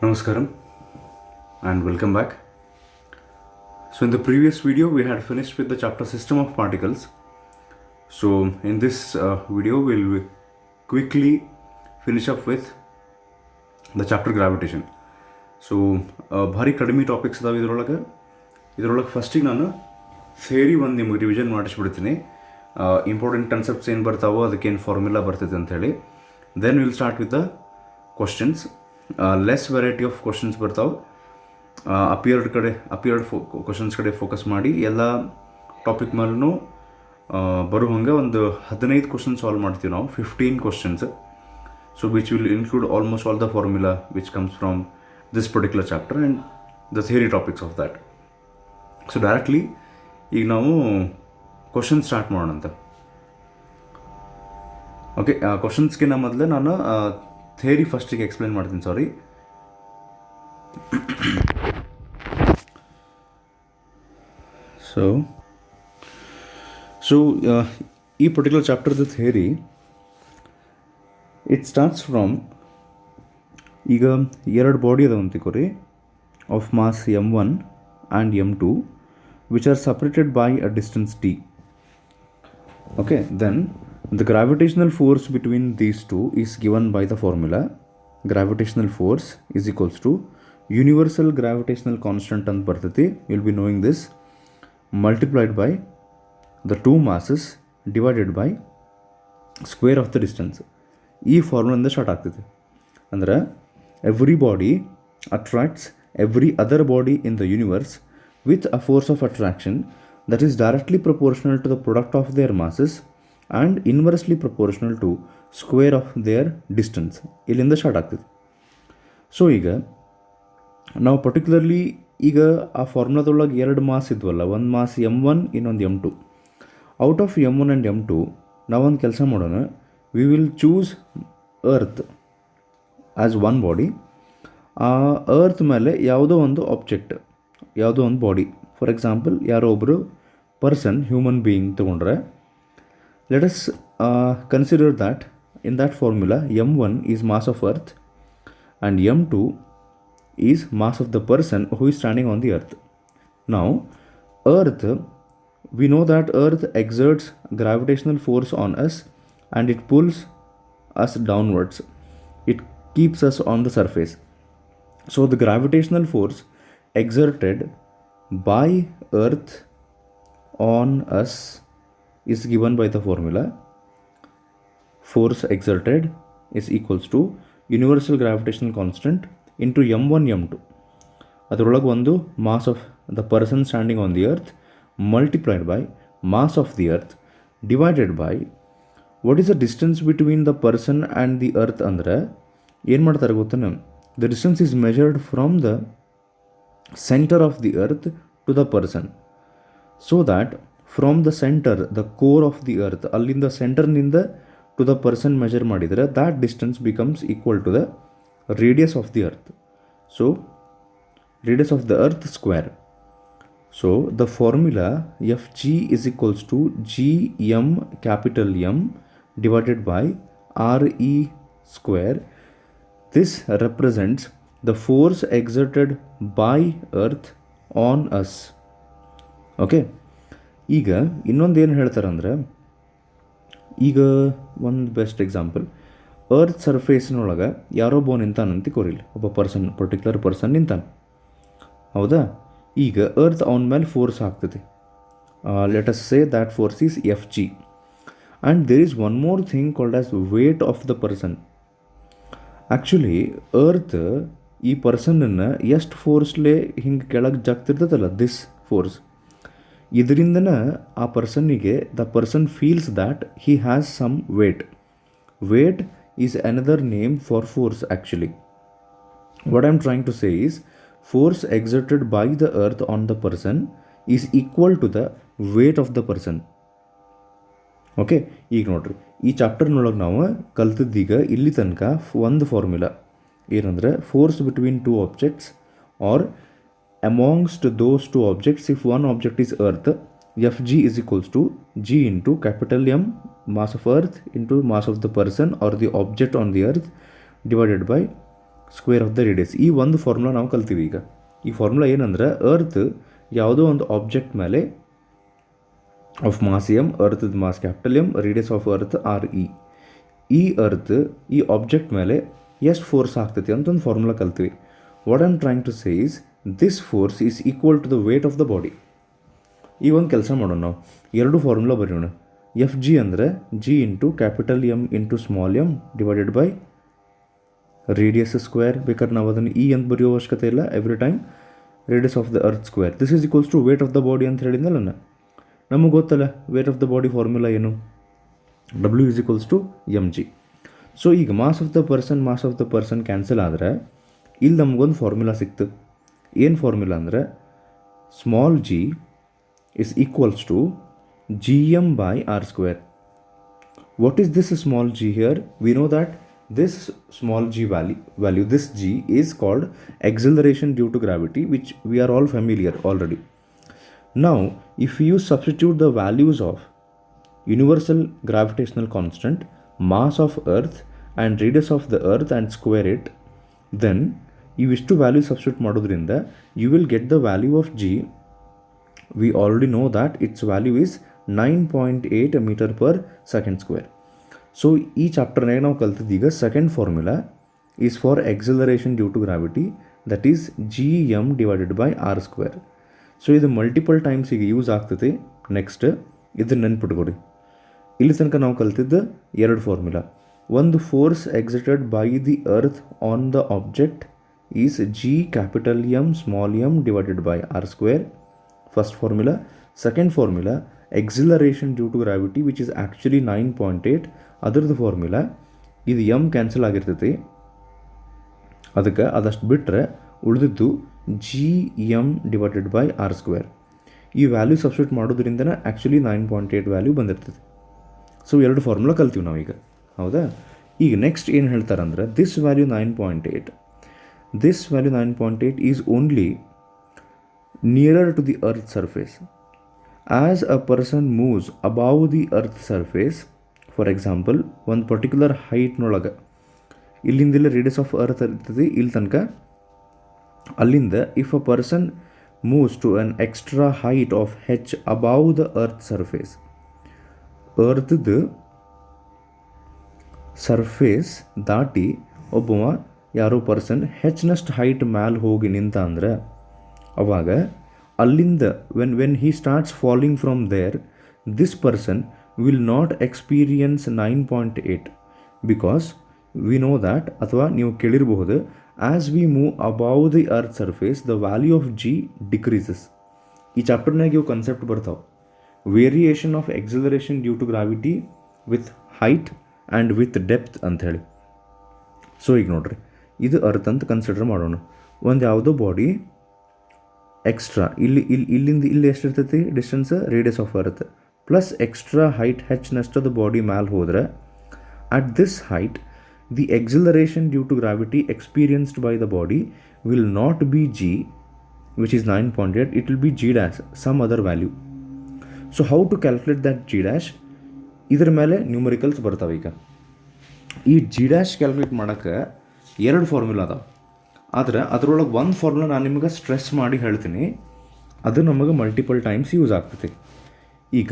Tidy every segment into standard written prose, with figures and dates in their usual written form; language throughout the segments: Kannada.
Namaskaram and welcome back. So in the previous video we had finished with the chapter System of Particles. So in this video we'll quickly finish up with the chapter Gravitation. So ಭಾರಿ ಕಡಿಮೆ ಟಾಪಿಕ್ಸ್ ಅದಾವೆ ಇದರೊಳಗೆ ಫಸ್ಟಿಗೆ ನಾನು ಥಿಯರಿ ಒಂದು ನಿಮಗೆ ರಿವಿಷನ್ ಮಾಡಿಸ್ಬಿಡ್ತೀನಿ. ಇಂಪಾರ್ಟೆಂಟ್ ಕನ್ಸೆಪ್ಟ್ಸ್ ಏನು ಬರ್ತಾವೋ ಅದಕ್ಕೇನು ಫಾರ್ಮುಲಾ ಬರ್ತೈತೆ ಅಂಥೇಳಿ. Then will start with the questions. Less variety of questions ಬರ್ತಾವೆ. ಅಪಿಯರ್ಡ್ ಕ್ವಶನ್ಸ್ ಕಡೆ ಫೋಕಸ್ ಮಾಡಿ ಎಲ್ಲ ಟಾಪಿಕ್ ಮೇಲೂ ಬರೋ ಹಂಗೆ ಒಂದು 15 ಕ್ವಶನ್ ಸಾಲ್ವ್ ಮಾಡ್ತೀವಿ ನಾವು. 15 questions. So which will include almost all the formula which comes from this particular chapter and the theory topics of that. So directly ಈಗ ನಾವು ಕ್ವಶನ್ ಸ್ಟಾರ್ಟ್ ಮಾಡೋಣ ಅಂತ. ಓಕೆ, ಕ್ವಶನ್ಸ್ಗಿನ್ನ ಮೊದಲೇ ನಾನು ಥಿಯರಿ ಫಸ್ಟಿಗೆ ಎಕ್ಸ್ಪ್ಲೇನ್ ಮಾಡ್ತೀನಿ. ಸಾರಿ. ಸೊ ಈ ಪರ್ಟಿಕ್ಯುಲರ್ ಚಾಪ್ಟರ್ದು ಥಿಯರಿ ಇಟ್ ಸ್ಟಾರ್ಟ್ಸ್ ಫ್ರಮ್, ಈಗ ಎರಡು ಬಾಡಿ ಅದಾವ ಅಂತಿಕೋರಿ of mass m1 and m2 which are separated by a distance t. Okay, then the gravitational force between these two is given by the formula gravitational force is equals to universal gravitational constant ಅಂತ ಬರ್ತೈತಿ. Will be knowing this multiplied by the two masses divided by square of the distance. ಈ ಫಾರ್ಮುಲಿಂದ ಸ್ಟಾರ್ಟ್ ಆಗ್ತೈತಿ. ಅಂದ್ರೆ every body attracts every other body in the universe with a force of attraction that is directly proportional to the product of their masses and inversely proportional to square of their distance. ಇಲ್ಲಿಂದ ಸ್ಟಾರ್ಟ್ ಆಗ್ತದೆ. ಸೊ ಈಗ ನಾವು ಪರ್ಟಿಕ್ಯುಲರ್ಲಿ ಈಗ ಆ ಫಾರ್ಮುಲಾದೊಳಗೆ ಎರಡು ಮಾಸ್ ಇದ್ವಲ್ಲ, ಒಂದು ಮಾಸ್ m1 ಇನ್ನೊಂದು m2. Out of m1 and m2 ನಾವೊಂದು ಕೆಲಸ ಮಾಡೋಣ. We will choose earth as one body. ಆ ಅರ್ತ್ ಮೇಲೆ ಯಾವುದೋ ಒಂದು ಆಬ್ಜೆಕ್ಟ್, ಯಾವುದೋ ಒಂದು ಬಾಡಿ, ಫಾರ್ ಎಕ್ಸಾಂಪಲ್ ಯಾರೋ ಒಬ್ಬರು ಪರ್ಸನ್, ಹ್ಯೂಮನ್ ಬೀಯಿಂಗ್ ತೊಗೊಂಡ್ರೆ, let us consider that in that formula m1 is mass of earth and m2 is mass of the person who is standing on the earth. ನಾವು earth, we know that earth exerts gravitational force on us and it pulls us downwards. It keeps us on the surface. So the gravitational force exerted by Earth on us is given by the formula force exerted is equals to universal gravitational constant into m1 m2. ಅದರೊಳಗೆ ಒಂದು mass of the person standing on the earth multiplied by mass of the earth divided by what is the distance between the person and the earth. ಅಂದರೆ ಏನು ಮಾಡ್ತಾರೆ ಗೊತ್ತೇನು, the distance is measured from the centre of the earth to the person. So that from the centre, the core of the earth, ಅಲ್ಲಿಂದ ಸೆಂಟರ್ನಿಂದ ಟು ದ ಪರ್ಸನ್ ಮೆಜರ್ ಮಾಡಿದರೆ that distance becomes equal to the radius of the earth. So radius of the earth square. So the formula F G is equals to G M capital M divided by RE square. This represents the force exerted by Earth on us. Okay, ಈಗ ಇನ್ನೊಂದು ಏನು ಹೇಳ್ತಾರಂದ್ರೆ, ಈಗ ಒಂದು ಬೆಸ್ಟ್ ಎಕ್ಸಾಂಪಲ್, ಅರ್ತ್ ಸರ್ಫೇಸ್ನೊಳಗೆ ಯಾರೋ ಒಬ್ಬ ನಿಂತಾನಂತ ಕೋರಿಲ್ಲ, ಒಬ್ಬ ಪರ್ಸನ್, ಪರ್ಟಿಕ್ಯುಲರ್ ಪರ್ಸನ್ ನಿಂತಾನೆ, ಹೌದಾ? ಈಗ ಅರ್ತ್ ಅವನ ಮೇಲೆ ಫೋರ್ಸ್ ಆಗ್ತದೆ. Let us say that force is F G. And there is one more thing called as weight of the person. Actually earth ಈ ಪರ್ಸನನ್ನು ಎಷ್ಟು ಫೋರ್ಸ್ಲೇ ಹಿಂಗೆ ಕೆಳಗೆ ಜಗ್ತಿರ್ತದಲ್ಲ, ದಿಸ್ ಫೋರ್ಸ್, ಇದರಿಂದನೇ ಆ ಪರ್ಸನ್ನಿಗೆ, the person feels that he has some weight. Weight is another name for force actually. What I am trying to say is force exerted by the earth on the person is equal to the weight of the person. Okay, ಈಗ ನೋಡ್ರಿ, ಈ ಚಾಪ್ಟರ್ನೊಳಗೆ ನಾವು ಕಲ್ತಿದ್ದೀಗ ಇಲ್ಲಿ ತನಕ ಒಂದು ಫಾರ್ಮುಲಾ ಏನಂದರೆ, force between two objects or amongst those two objects if one object is earth, F G is equals to G into capital M mass of earth into mass of the person or the object on the earth divided by square of the radius. ಈ ಒಂದು ಫಾರ್ಮುಲಾ ನಾವು ಕಲ್ತೀವಿ ಈಗ. ಈ ಫಾರ್ಮುಲಾ ಏನಂದ್ರೆ ಅರ್ತ್ ಯಾವುದೋ ಒಂದು ಆಬ್ಜೆಕ್ಟ್ ಮೇಲೆ of mass M, earth mass capital M, radius of earth R E. ಈ ಅರ್ತ್ ಈ ಆಬ್ಜೆಕ್ಟ್ ಮೇಲೆ ಎಷ್ಟು ಫೋರ್ಸ್ ಆಗ್ತೈತಿ ಅಂತ ಒಂದು ಫಾರ್ಮುಲಾ ಕಲ್ತೀವಿ. What I am trying to say is this force is equal to the weight of the body. ಈ ಒಂದು ಕೆಲಸ ಮಾಡೋಣ, ನಾವು ಎರಡು ಫಾರ್ಮುಲಾ ಬರೆಯೋಣ. ಎಫ್ ಜಿ ಅಂದರೆ G into capital M into small M divided by radius square. ಬೇಕಾದ್ರೆ ನಾವು ಅದನ್ನು ಇ ಅಂತ ಬರೆಯೋ ಅವಶ್ಯಕತೆ ಇಲ್ಲ. Every time radius of the earth square. This is equals to weight of the body ಅಂತ ಹೇಳಿದ್ನಲ್ಲ ನಾನು. ನಮಗೆ ಗೊತ್ತಲ್ಲ weight of the body formula ಏನು, W is equals to M G. So ಈಗ mass of the person cancel ಆದರೆ ಇಲ್ಲಿ ನಮಗೊಂದು ಫಾರ್ಮುಲಾ ಸಿಕ್ತು. ಏನು ಫಾರ್ಮುಲಾ ಅಂದರೆ small G is equals to G M by R square. What is this small G here? We know that this small g value, this g is called acceleration due to gravity, which we are all familiar already. Now if you substitute the values of universal gravitational constant, mass of earth and radius of the earth and square it, then you wish to value substitute madodrinda you will get the value of g. We already know that its value is 9.8 meter per second square. So ಈ ಚಾಪ್ಟರ್ನಾಗ ನಾವು ಕಲ್ತಿದ್ದೀಗ second formula is for acceleration due to gravity, that is G M divided by R square. So ಇದು ಮಲ್ಟಿಪಲ್ ಟೈಮ್ಸ್ ಈಗ ಯೂಸ್ ಆಗ್ತೈತಿ. ನೆಕ್ಸ್ಟ್ ಇದನ್ನು ನೆನ್ಪಿಟ್ಕೊಡಿ. ಇಲ್ಲಿ ತನಕ ನಾವು ಕಲ್ತಿದ್ದು ಎರಡು ಫಾರ್ಮುಲಾ. ಒಂದು force exerted by the earth on the object is G capital M small M divided by R square, first formula. Second formula acceleration due to gravity which is actually 9.8. ಅದರದ್ದು ಫಾರ್ಮುಲಾ ಇದು ಎಮ್ ಕ್ಯಾನ್ಸಲ್ ಆಗಿರ್ತೈತಿ, ಅದಕ್ಕೆ ಅದಷ್ಟು ಬಿಟ್ಟರೆ ಉಳಿದಿದ್ದು G M divided by R square. ಈ ವ್ಯಾಲ್ಯೂ ಸಬ್ಸ್ಟಿಟ್ಯೂಟ್ ಮಾಡೋದ್ರಿಂದನೇ ಆ್ಯಕ್ಚುಲಿ 9.8 ವ್ಯಾಲ್ಯೂ ಬಂದಿರ್ತೈತಿ. ಸೊ ಎರಡು ಫಾರ್ಮುಲಾ ಕಲ್ತೀವಿ ನಾವೀಗ, ಹೌದಾ? ಈಗ ನೆಕ್ಸ್ಟ್ ಏನು ಹೇಳ್ತಾರಂದ್ರೆ this value 9.8 is only nearer to the earth surface. As a person moves above the earth surface, for example ಒಂದು ಪರ್ಟಿಕ್ಯುಲರ್ ಹೈಟ್ನೊಳಗೆ ಇಲ್ಲಿಂದೆಲ್ಲ ರೇಡಿಯಸ್ ಆಫ್ ಅರ್ತ್ ಇರ್ತದೆ ಇಲ್ಲಿ ತನಕ, ಅಲ್ಲಿಂದ if a person moves to an extra height of H above the earth surface, ಅರ್ತ್ದು ಸರ್ಫೇಸ್ ದಾಟಿ ಒಬ್ಬವ ಯಾರೋ ಪರ್ಸನ್ ಹೆಚ್ಚಿನಷ್ಟು ಹೈಟ್ ಮ್ಯಾಲೆ ಹೋಗಿ ನಿಂತ ಅಂದ್ರೆ ಅವಾಗ ಅಲ್ಲಿಂದ when he starts falling from there, this person will not experience 9.8 because we know that, ಅಥವಾ ನೀವು ಕೇಳಿರಬಹುದು, as we move above the earth surface the value of g decreases. ಈ ಚಾಪ್ಟರ್ನಾಗ ಇವು ಕಾನ್ಸೆಪ್ಟ್ ಬರ್ತಾವೆ, variation of acceleration due to gravity with height and with depth ಅಂಥೇಳಿ. ಸೊ ಈಗ ನೋಡ್ರಿ, ಇದು ಅರ್ತ್ ಅಂತ ಕನ್ಸಿಡರ್ ಮಾಡೋಣ. ಒಂದು ಯಾವುದೋ ಬಾಡಿ ಎಕ್ಸ್ಟ್ರಾ ಇಲ್ಲಿಂದ ಇಲ್ಲಿ ಎಷ್ಟಿರ್ತೈತಿ distance, radius of earth plus extra height ಹೆಚ್ಚಿನಷ್ಟದು ಬಾಡಿ ಮ್ಯಾಲೆ ಹೋದರೆ at this height the acceleration due to gravity experienced by the body will not be G which is 9.8, it will be G dash some other value. So how to calculate that G dash? ಇದರ ಮೇಲೆ ನ್ಯೂಮರಿಕಲ್ಸ್ ಬರ್ತಾವೆ. ಈಗ ಈ ಜಿ ಡ್ಯಾಶ್ ಕ್ಯಾಲ್ಕುಲೇಟ್ ಮಾಡೋಕ್ಕೆ ಎರಡು ಫಾರ್ಮುಲಾ ಅದಾವೆ, ಆದರೆ ಅದರೊಳಗೆ ಒಂದು ಫಾರ್ಮುಲಾ ನಾನು ನಿಮಗೆ ಸ್ಟ್ರೆಸ್ ಮಾಡಿ ಹೇಳ್ತೀನಿ, ಅದು ನಮಗೆ ಮಲ್ಟಿಪಲ್ ಟೈಮ್ಸ್ ಯೂಸ್ ಆಗ್ತೈತಿ. ಈಗ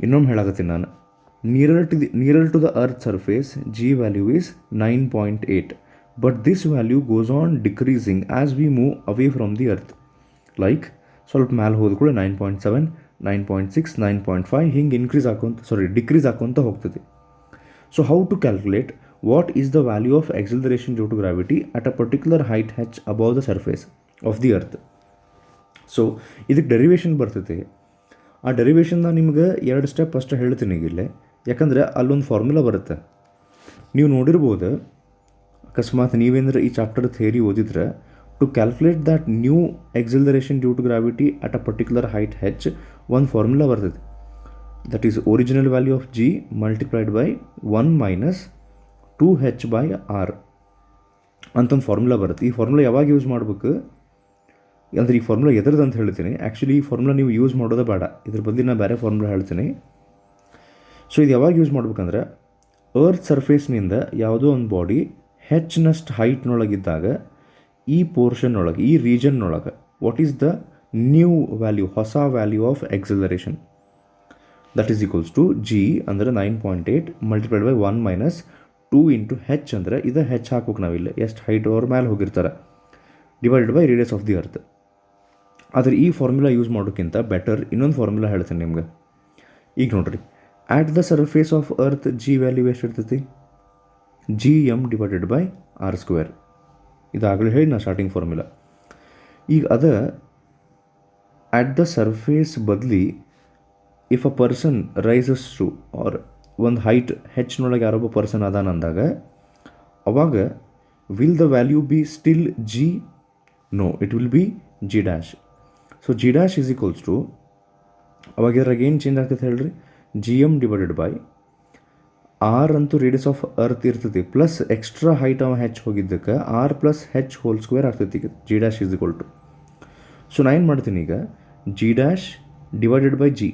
ಇನ್ನೊಮ್ಮೆ ಹೇಳಾಕತ್ತೀನಿ ನಾನು, nearer to the earth surface G value is 9.8, but this value goes on decreasing as we move away from the earth. Like ಸ್ವಲ್ಪ ಮ್ಯಾಲೆ ಹೋದ ಕೂಡ 9.7, 9.6, 9.5 ಹಿಂಗೆ ಡಿಕ್ರೀಸ್ ಆಕೊಂತ ಹೋಗ್ತದೆ. So how to calculate what is the value of acceleration due to gravity at a particular height h above the surface of the earth? So ಇದಕ್ಕೆ ಡೆರಿವೇಷನ್ ಬರ್ತೈತೆ. ಆ ಡೆರಿವೇಷನ್ನ ನಿಮ್ಗೆ ಎರಡು ಸ್ಟೆಪ್ ಅಷ್ಟೇ ಹೇಳ್ತೀನಿ ಈಗಿಲ್ಲೇ, ಯಾಕಂದರೆ ಅಲ್ಲೊಂದು ಫಾರ್ಮುಲಾ ಬರುತ್ತೆ. ನೀವು ನೋಡಿರ್ಬೋದು, ಅಕಸ್ಮಾತ್ ನೀವೇಂದ್ರೆ ಈ ಚಾಪ್ಟರ್ ಥಿಯರಿ ಓದಿದ್ರೆ, to calculate that new acceleration due to gravity at a particular height H ಒಂದು ಫಾರ್ಮುಲಾ ಬರ್ತೈತೆ. That is original value of G multiplied by 1 minus 2h/r ಅಂತೊಂದು ಫಾರ್ಮುಲಾ ಬರುತ್ತೆ. ಈ ಫಾರ್ಮುಲಾ ಯಾವಾಗ ಯೂಸ್ ಮಾಡಬೇಕು ಅಂದರೆ, ಈ ಫಾರ್ಮುಲಾ ಎದರದ್ದು ಅಂತ ಹೇಳ್ತೀನಿ. ಆ್ಯಕ್ಚುಲಿ ಈ ಫಾರ್ಮುಲಾ ನೀವು ಯೂಸ್ ಮಾಡೋದೇ ಬೇಡ, ಇದ್ರ ಬದಲು ನಾನು ಬೇರೆ ಫಾರ್ಮುಲಾ ಹೇಳ್ತೀನಿ. ಸೊ ಇದು ಯಾವಾಗ ಯೂಸ್ ಮಾಡ್ಬೇಕಂದ್ರೆ, ಅರ್ತ್ ಸರ್ಫೇಸ್ನಿಂದ ಯಾವುದೋ ಒಂದು ಬಾಡಿ ಹೆಚ್ಚಿನಷ್ಟು ಹೈಟ್ನೊಳಗಿದ್ದಾಗ ಈ ಪೋರ್ಷನ್ ಒಳಗೆ, ಈ ರೀಜನ್ನೊಳಗೆ what is the new value, ಹೊಸ value of acceleration, that is equals to G ಅಂದರೆ 9.8 multiplied by 1 minus 2 into H ಅಂದರೆ ಇದು ಹೆಚ್ ಹಾಕ್ಬೇಕು ನಾವಿಲ್ಲ, ಎಷ್ಟು ಹೈಟ್ ಅವ್ರ ಮೇಲೆ ಹೋಗಿರ್ತಾರೆ, divided by radius of the earth. ಆದರೆ ಈ ಫಾರ್ಮುಲಾ ಯೂಸ್ ಮಾಡೋಕ್ಕಿಂತ ಬೆಟರ್ ಇನ್ನೊಂದು ಫಾರ್ಮುಲಾ ಹೇಳ್ತೀನಿ ನಿಮ್ಗೆ. ಈಗ ನೋಡ್ರಿ, at the surface of earth G value ಎಷ್ಟು ಇರ್ತೈತಿ, G M divided by R square. ಇದಾಗಲೇ ಹೇಳಿ ನಾ ಸ್ಟಾರ್ಟಿಂಗ್ ಫಾರ್ಮುಲಾ. ಈಗ ಅದ ಆಟ್ ದ ಸರ್ಫೇಸ್ ಬದಲಿ if a person rises to or ಒಂದು ಹೈಟ್ ಹೆಚ್ಚಿನೊಳಗೆ ಯಾರೊಬ್ಬ ಪರ್ಸನ್ ಅದಾನ ಅಂದಾಗ ಅವಾಗ will the value be still G? No, it will be G dash. So G dash is equals to, ಅವಾಗ ಇದ್ರಾಗ ಏನು ಚೇಂಜ್ ಆಗ್ತೈತೆ ಹೇಳ್ರಿ, G M divided by R ಅಂತೂ ರೇಡಿಯಸ್ ಆಫ್ ಅರ್ತ್ ಇರ್ತೈತಿ ಪ್ಲಸ್ ಎಕ್ಸ್ಟ್ರಾ ಹೈಟ್ ಅವ ಹೆಚ್ಚು ಹೋಗಿದ್ದಕ್ಕೆ R plus H whole square ಆಗ್ತೈತಿ. ಈಗ G dash is equal to, so ನಾ ಏನು ಮಾಡ್ತೀನಿ ಈಗ, G dash divided by G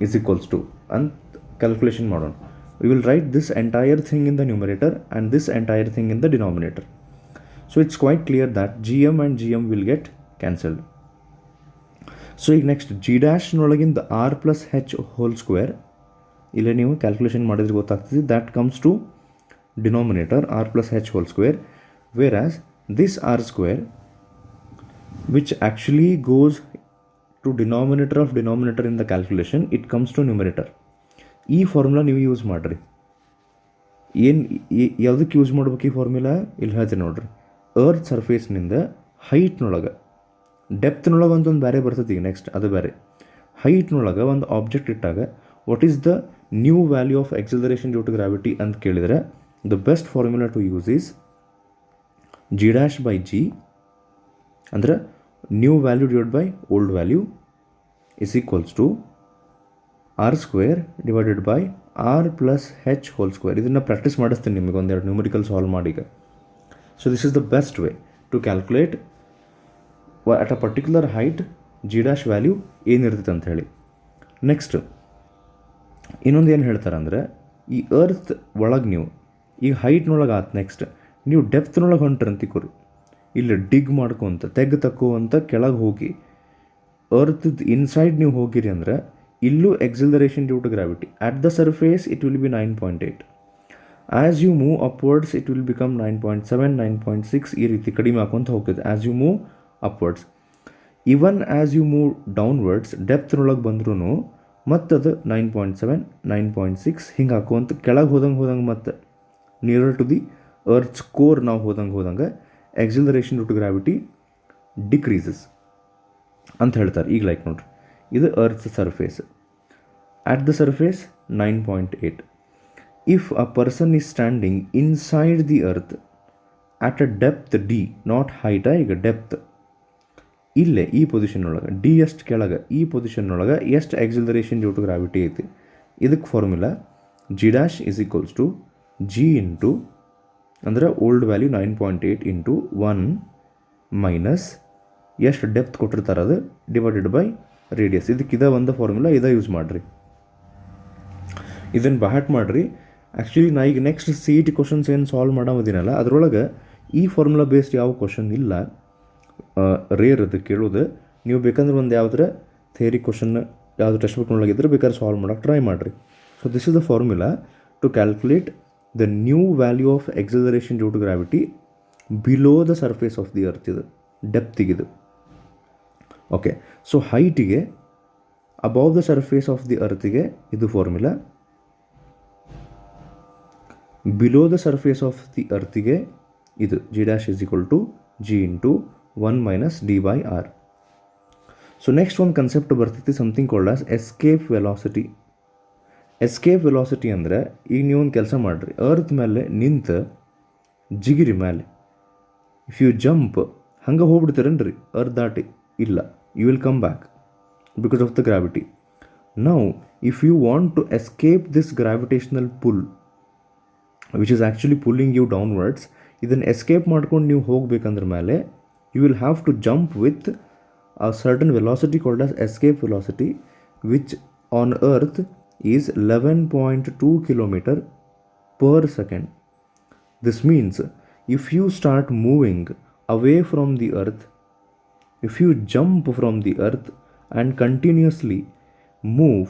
is equals to ಅಂತ ಕ್ಯಾಲ್ಕುಲೇಷನ್ ಮಾಡೋಣ. We will write this entire thing in the numerator and this entire thing in the denominator. So it's quite clear that G M and G M will get cancelled. So ಈಗ ನೆಕ್ಸ್ಟ್ ಜಿ ಡ್ಯಾಶ್ನೊಳಗಿಂದ R plus H whole square, ಇಲ್ಲೇ ನೀವು ಕ್ಯಾಲ್ಕುಲೇಷನ್ ಮಾಡಿದ್ರೆ ಗೊತ್ತಾಗ್ತದೆ, that comes to denominator R plus H whole square, whereas this R square which actually goes to denominator of denominator in the calculation, it comes to numerator. ಈ ಫಾರ್ಮುಲಾ ನೀವು ಯೂಸ್ ಮಾಡಿರಿ. ಏನು ಯಾವುದಕ್ಕೆ ಯೂಸ್ ಮಾಡ್ಬೇಕು ಈ ಫಾರ್ಮುಲಾ ಇಲ್ಲಿ ಹೇಳ್ತೀನಿ ನೋಡ್ರಿ. ಅರ್ತ್ ಸರ್ಫೇಸ್ನಿಂದ ಹೈಟ್ನೊಳಗೆ, ಡೆಪ್ತ್ನೊಳಗೆ ಒಂದು ಬೇರೆ ಬರ್ತದೆ. ಈಗ ನೆಕ್ಸ್ಟ್ ಅದು ಬೇರೆ, ಹೈಟ್ನೊಳಗೆ ಒಂದು ಆಬ್ಜೆಕ್ಟ್ ಇಟ್ಟಾಗ what is the new value of acceleration due to gravity ಅಂತ ಕೇಳಿದರೆ the best formula to use is G dash by G ಅಂದರೆ new value divide by old value is equals to R square divided by R plus H whole square. ಇದನ್ನು ಪ್ರಾಕ್ಟೀಸ್ ಮಾಡಿಸ್ತೀನಿ ನಿಮಗೆ ಒಂದೆರಡು ನ್ಯೂಮರಿಕಲ್ ಸಾಲ್ವ್ ಮಾಡಿ ಈಗ. So this is the best way to calculate at a particular height G dash value ಏನಿರ್ತೈತೆ ಅಂತ ಹೇಳಿ. ನೆಕ್ಸ್ಟ್ ಇನ್ನೊಂದು ಏನು ಹೇಳ್ತಾರೆ ಅಂದರೆ, ಈ ಅರ್ತ್ ಒಳಗೆ ನೀವು ಈಗ ಹೈಟ್ನೊಳಗೆ ಆಯ್ತು, ನೆಕ್ಸ್ಟ್ ನೀವು ಡೆಪ್ತ್ನೊಳಗೆ ಹೊಂಟ್ರಂತಿಕೋರಿ, ಇಲ್ಲಿ ಡಿಗ್ ಮಾಡ್ಕೊತ ತಕ್ಕುವಂತ ಕೆಳಗೆ ಹೋಗಿ ಅರ್ತ್ ಇನ್ಸೈಡ್ ನೀವು ಹೋಗಿರಿ ಅಂದರೆ ಇಲ್ಲೂ acceleration due to gravity. At the surface it will be 9.8. As you move upwards it will become 9.7, 9.6 ಈ ರೀತಿ ಕಡಿಮೆ ಹಾಕೊಂತ ಹೋಗ್ತದೆ as you move upwards. Even as you move downwards ಡೆಪ್ತ್ನೊಳಗೆ ಬಂದ್ರೂ ಮತ್ತದು 9.7, 9.6 ಹಿಂಗೆ ಹಾಕುವಂತ ಕೆಳಗೆ ಹೋದಂಗೆ ಮತ್ತು near to the earth's core ನಾವು ಹೋದಂಗೆ acceleration due to gravity decreases ಅಂತ ಹೇಳ್ತಾರೆ. ಈಗ ಲೈಕ್ ನೋಡ್ರಿ, ಇದು earth surface. At the surface 9.8. If a person is standing inside the earth at a depth D, not ಹೈಟಾ, ಈಗ ಡೆಪ್ತ್ ಇಲ್ಲೇ ಈ ಪೊಸಿಷನ್ ಒಳಗೆ ಡಿ ಎಷ್ಟು ಕೆಳಗೆ, ಈ ಪೊಸಿಷನ್ ಒಳಗೆ ಎಷ್ಟು ಎಕ್ಸಲರೇಷನ್ ಡ್ಯೂ ಟು ಗ್ರಾವಿಟಿ ಐತಿ. ಇದಕ್ಕೆ formula G dash is equals to G into ಅಂದರೆ ಓಲ್ಡ್ ವ್ಯಾಲ್ಯೂ 9.8 ಇಂಟು 1 ಮೈನಸ್ ಎಷ್ಟು ಡೆಪ್ತ್ ಕೊಟ್ಟಿರ್ತಾರೆ ಅದು ಡಿವೈಡೆಡ್ ಬೈ ರೇಡಿಯಸ್. ಇದಕ್ಕಿದ ಒಂದು ಫಾರ್ಮುಲಾ ಇದೇ ಯೂಸ್ ಮಾಡಿರಿ. ಇದನ್ನು ಬಹಾಟ್ ಮಾಡಿರಿ. ಆ್ಯಕ್ಚುಲಿ ನಾ ಈಗ next C E T questions ಏನು ಸಾಲ್ವ್ ಮಾಡೋದಿನಲ್ಲ ಅದರೊಳಗೆ ಈ ಫಾರ್ಮುಲಾ ಬೇಸ್ಡ್ ಯಾವ ಕ್ವಶನ್ ಇಲ್ಲ, ರೇರ್ ಅದು ಕೇಳೋದು. ನೀವು ಬೇಕಂದ್ರೆ ಒಂದು ಯಾವುದ್ರ ಥಿಯರಿ ಕ್ವಶನ್ ಯಾವುದು ಟೆಕ್ಸ್ಟ್ ಬುಕ್ನೊಳಗಿದ್ರೆ ಬೇಕಾದ್ರೆ ಸಾಲ್ವ್ ಮಾಡೋಕ್ಕೆ ಟ್ರೈ ಮಾಡಿರಿ. So this is the formula to calculate the new value of acceleration due to gravity below the surface of the earth. ಇದು ಡೆಪ್ತಿಗಿದು. ಓಕೆ, ಸೊ ಹೈಟಿಗೆ above the surface of the ಅರ್ತಿಗೆ ಇದು formula, below the surface of the ಅರ್ತಿಗೆ ಇದು G dash is equal to G into 1 minus D by R. So next ಒಂದು ಕನ್ಸೆಪ್ಟ್ ಬರ್ತೈತಿ, something called as escape velocity. Escape velocity ಅಂದರೆ, ಈಗ ನೀವು ಒಂದು ಕೆಲಸ ಮಾಡಿರಿ, ಅರ್ತ್ ಮೇಲೆ ನಿಂತು ಜಿಗಿರಿ ಮೇಲೆ, ಇಫ್ ಯು ಜಂಪ್ ಹಂಗೆ ಹೋಗ್ಬಿಡ್ತೀರೇನ್ರಿ ಅರ್ತ್ ದಾಟಿ? ಇಲ್ಲ, you will come back because of the gravity. Now if you want to escape this gravitational pull which is actually pulling you downwards, ಇದನ್ನು ಎಸ್ಕೇಪ್ ಮಾಡ್ಕೊಂಡು ನೀವು ಹೋಗ್ಬೇಕಂದ್ರ ಮೇಲೆ you will have to jump with a certain velocity called as escape velocity which on earth is 11.2 km per second. This means if you start moving away from the earth, if you jump from the earth and continuously move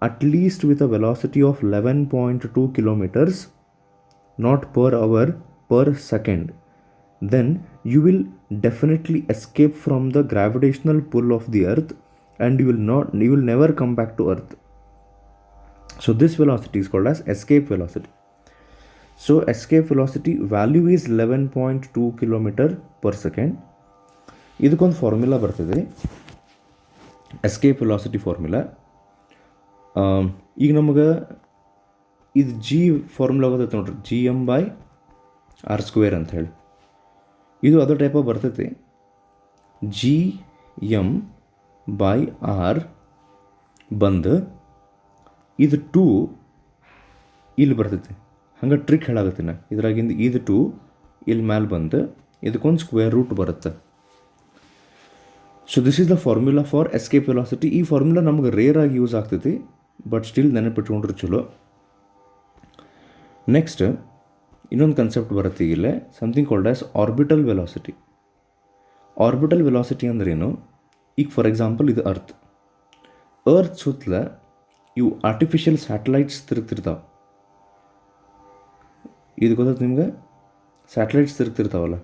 at least with a velocity of 11.2 kilometers, not per hour, per second, then you will definitely escape from the gravitational pull of the earth and you will never come back to earth. So this velocity is called as escape velocity. So escape velocity value is 11.2 kilometer per second. ಇದಕ್ಕೊಂದು ಫಾರ್ಮುಲಾ ಬರ್ತದೆ, ಎಸ್ಕೇಪ್ ವೆಲಾಸಿಟಿ ಫಾರ್ಮುಲಾ. ಈಗ ನಮಗೆ ಇದು ಜಿ ಫಾರ್ಮುಲಾ ಗೊತ್ತೈತೆ ನೋಡ್ರಿ, Gm/r² ಅಂತ ಹೇಳಿ. ಇದು ಅದರ ಟೈಪಾಗಿ ಬರ್ತೈತಿ, Gm/r ಬಂದು ಇದು 2 ಇಲ್ಲಿ ಬರ್ತೈತಿ. ಹಂಗೆ ಟ್ರಿಕ್ ಹೇಳಾಗತ್ತೀನಿ, ಇದ್ರಾಗಿಂದ ಇದು 2 ಇಲ್ಲಿ ಮ್ಯಾಲೆ ಬಂದು ಇದಕ್ಕೊಂದು ಸ್ಕ್ವೇರ್ ರೂಟ್ ಬರುತ್ತೆ. So this is the formula for escape velocity. ಈ ಫಾರ್ಮುಲಾ ನಮ್ಗೆ ರೇರ್ ಆಗಿ ಯೂಸ್ ಆಗ್ತೈತಿ, ಬಟ್ ಸ್ಟಿಲ್ ನೆನಪಿಟ್ಕೊಂಡ್ರೆ ಚಲೋ. ನೆಕ್ಸ್ಟ್ ಇನ್ನೊಂದು ಕನ್ಸೆಪ್ಟ್ ಬರುತ್ತೆ ಈಗಿಲ್ಲೇ, something called as orbital velocity. Orbital velocity ಅಂದ್ರೇನು? ಈಗ ಫಾರ್ ಎಕ್ಸಾಂಪಲ್ ಇದು ಅರ್ತ್ ಸುತ್ತಲ ಇವು ಆರ್ಟಿಫಿಷಿಯಲ್ ಸ್ಯಾಟಲೈಟ್ಸ್ ತಿರುಗ್ತಿರ್ತಾವೆ. ಇದು ಗೊತ್ತೈತೆ ನಿಮ್ಗೆ? ಸ್ಯಾಟಲೈಟ್ಸ್ ತಿರುಗ್ತಿರ್ತಾವಲ್ಲ,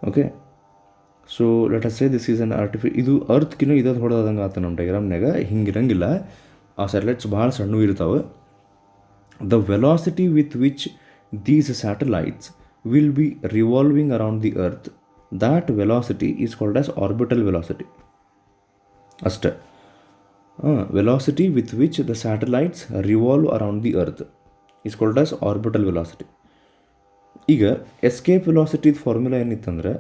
okay. So let us say this is an ಇದು ಅರ್ತ್ಕಿನ್ನೂ ಇದ್ದು ಹೊಡೆದಂಗೆ ಆತ ನಮ್ಮ ಡೈಗ್ರಾಮ್ನಾಗ. ಹಿಂಗಿರಂಗಿಲ್ಲ, ಆ ಸ್ಯಾಟಲೈಟ್ಸ್ ಭಾಳ ಸಣ್ಣ ಇರ್ತಾವೆ. The velocity with which these satellites will be revolving around the earth, that velocity is called as orbital velocity. ಅಷ್ಟೇ. Velocity with which the satellites revolve around the earth is called as orbital velocity. ಈಗ ಎಸ್ಕೇಪ್ ವೆಲಾಸಿಟಿದ ಫಾರ್ಮುಲಾ ಏನಿತ್ತಂದ್ರೆ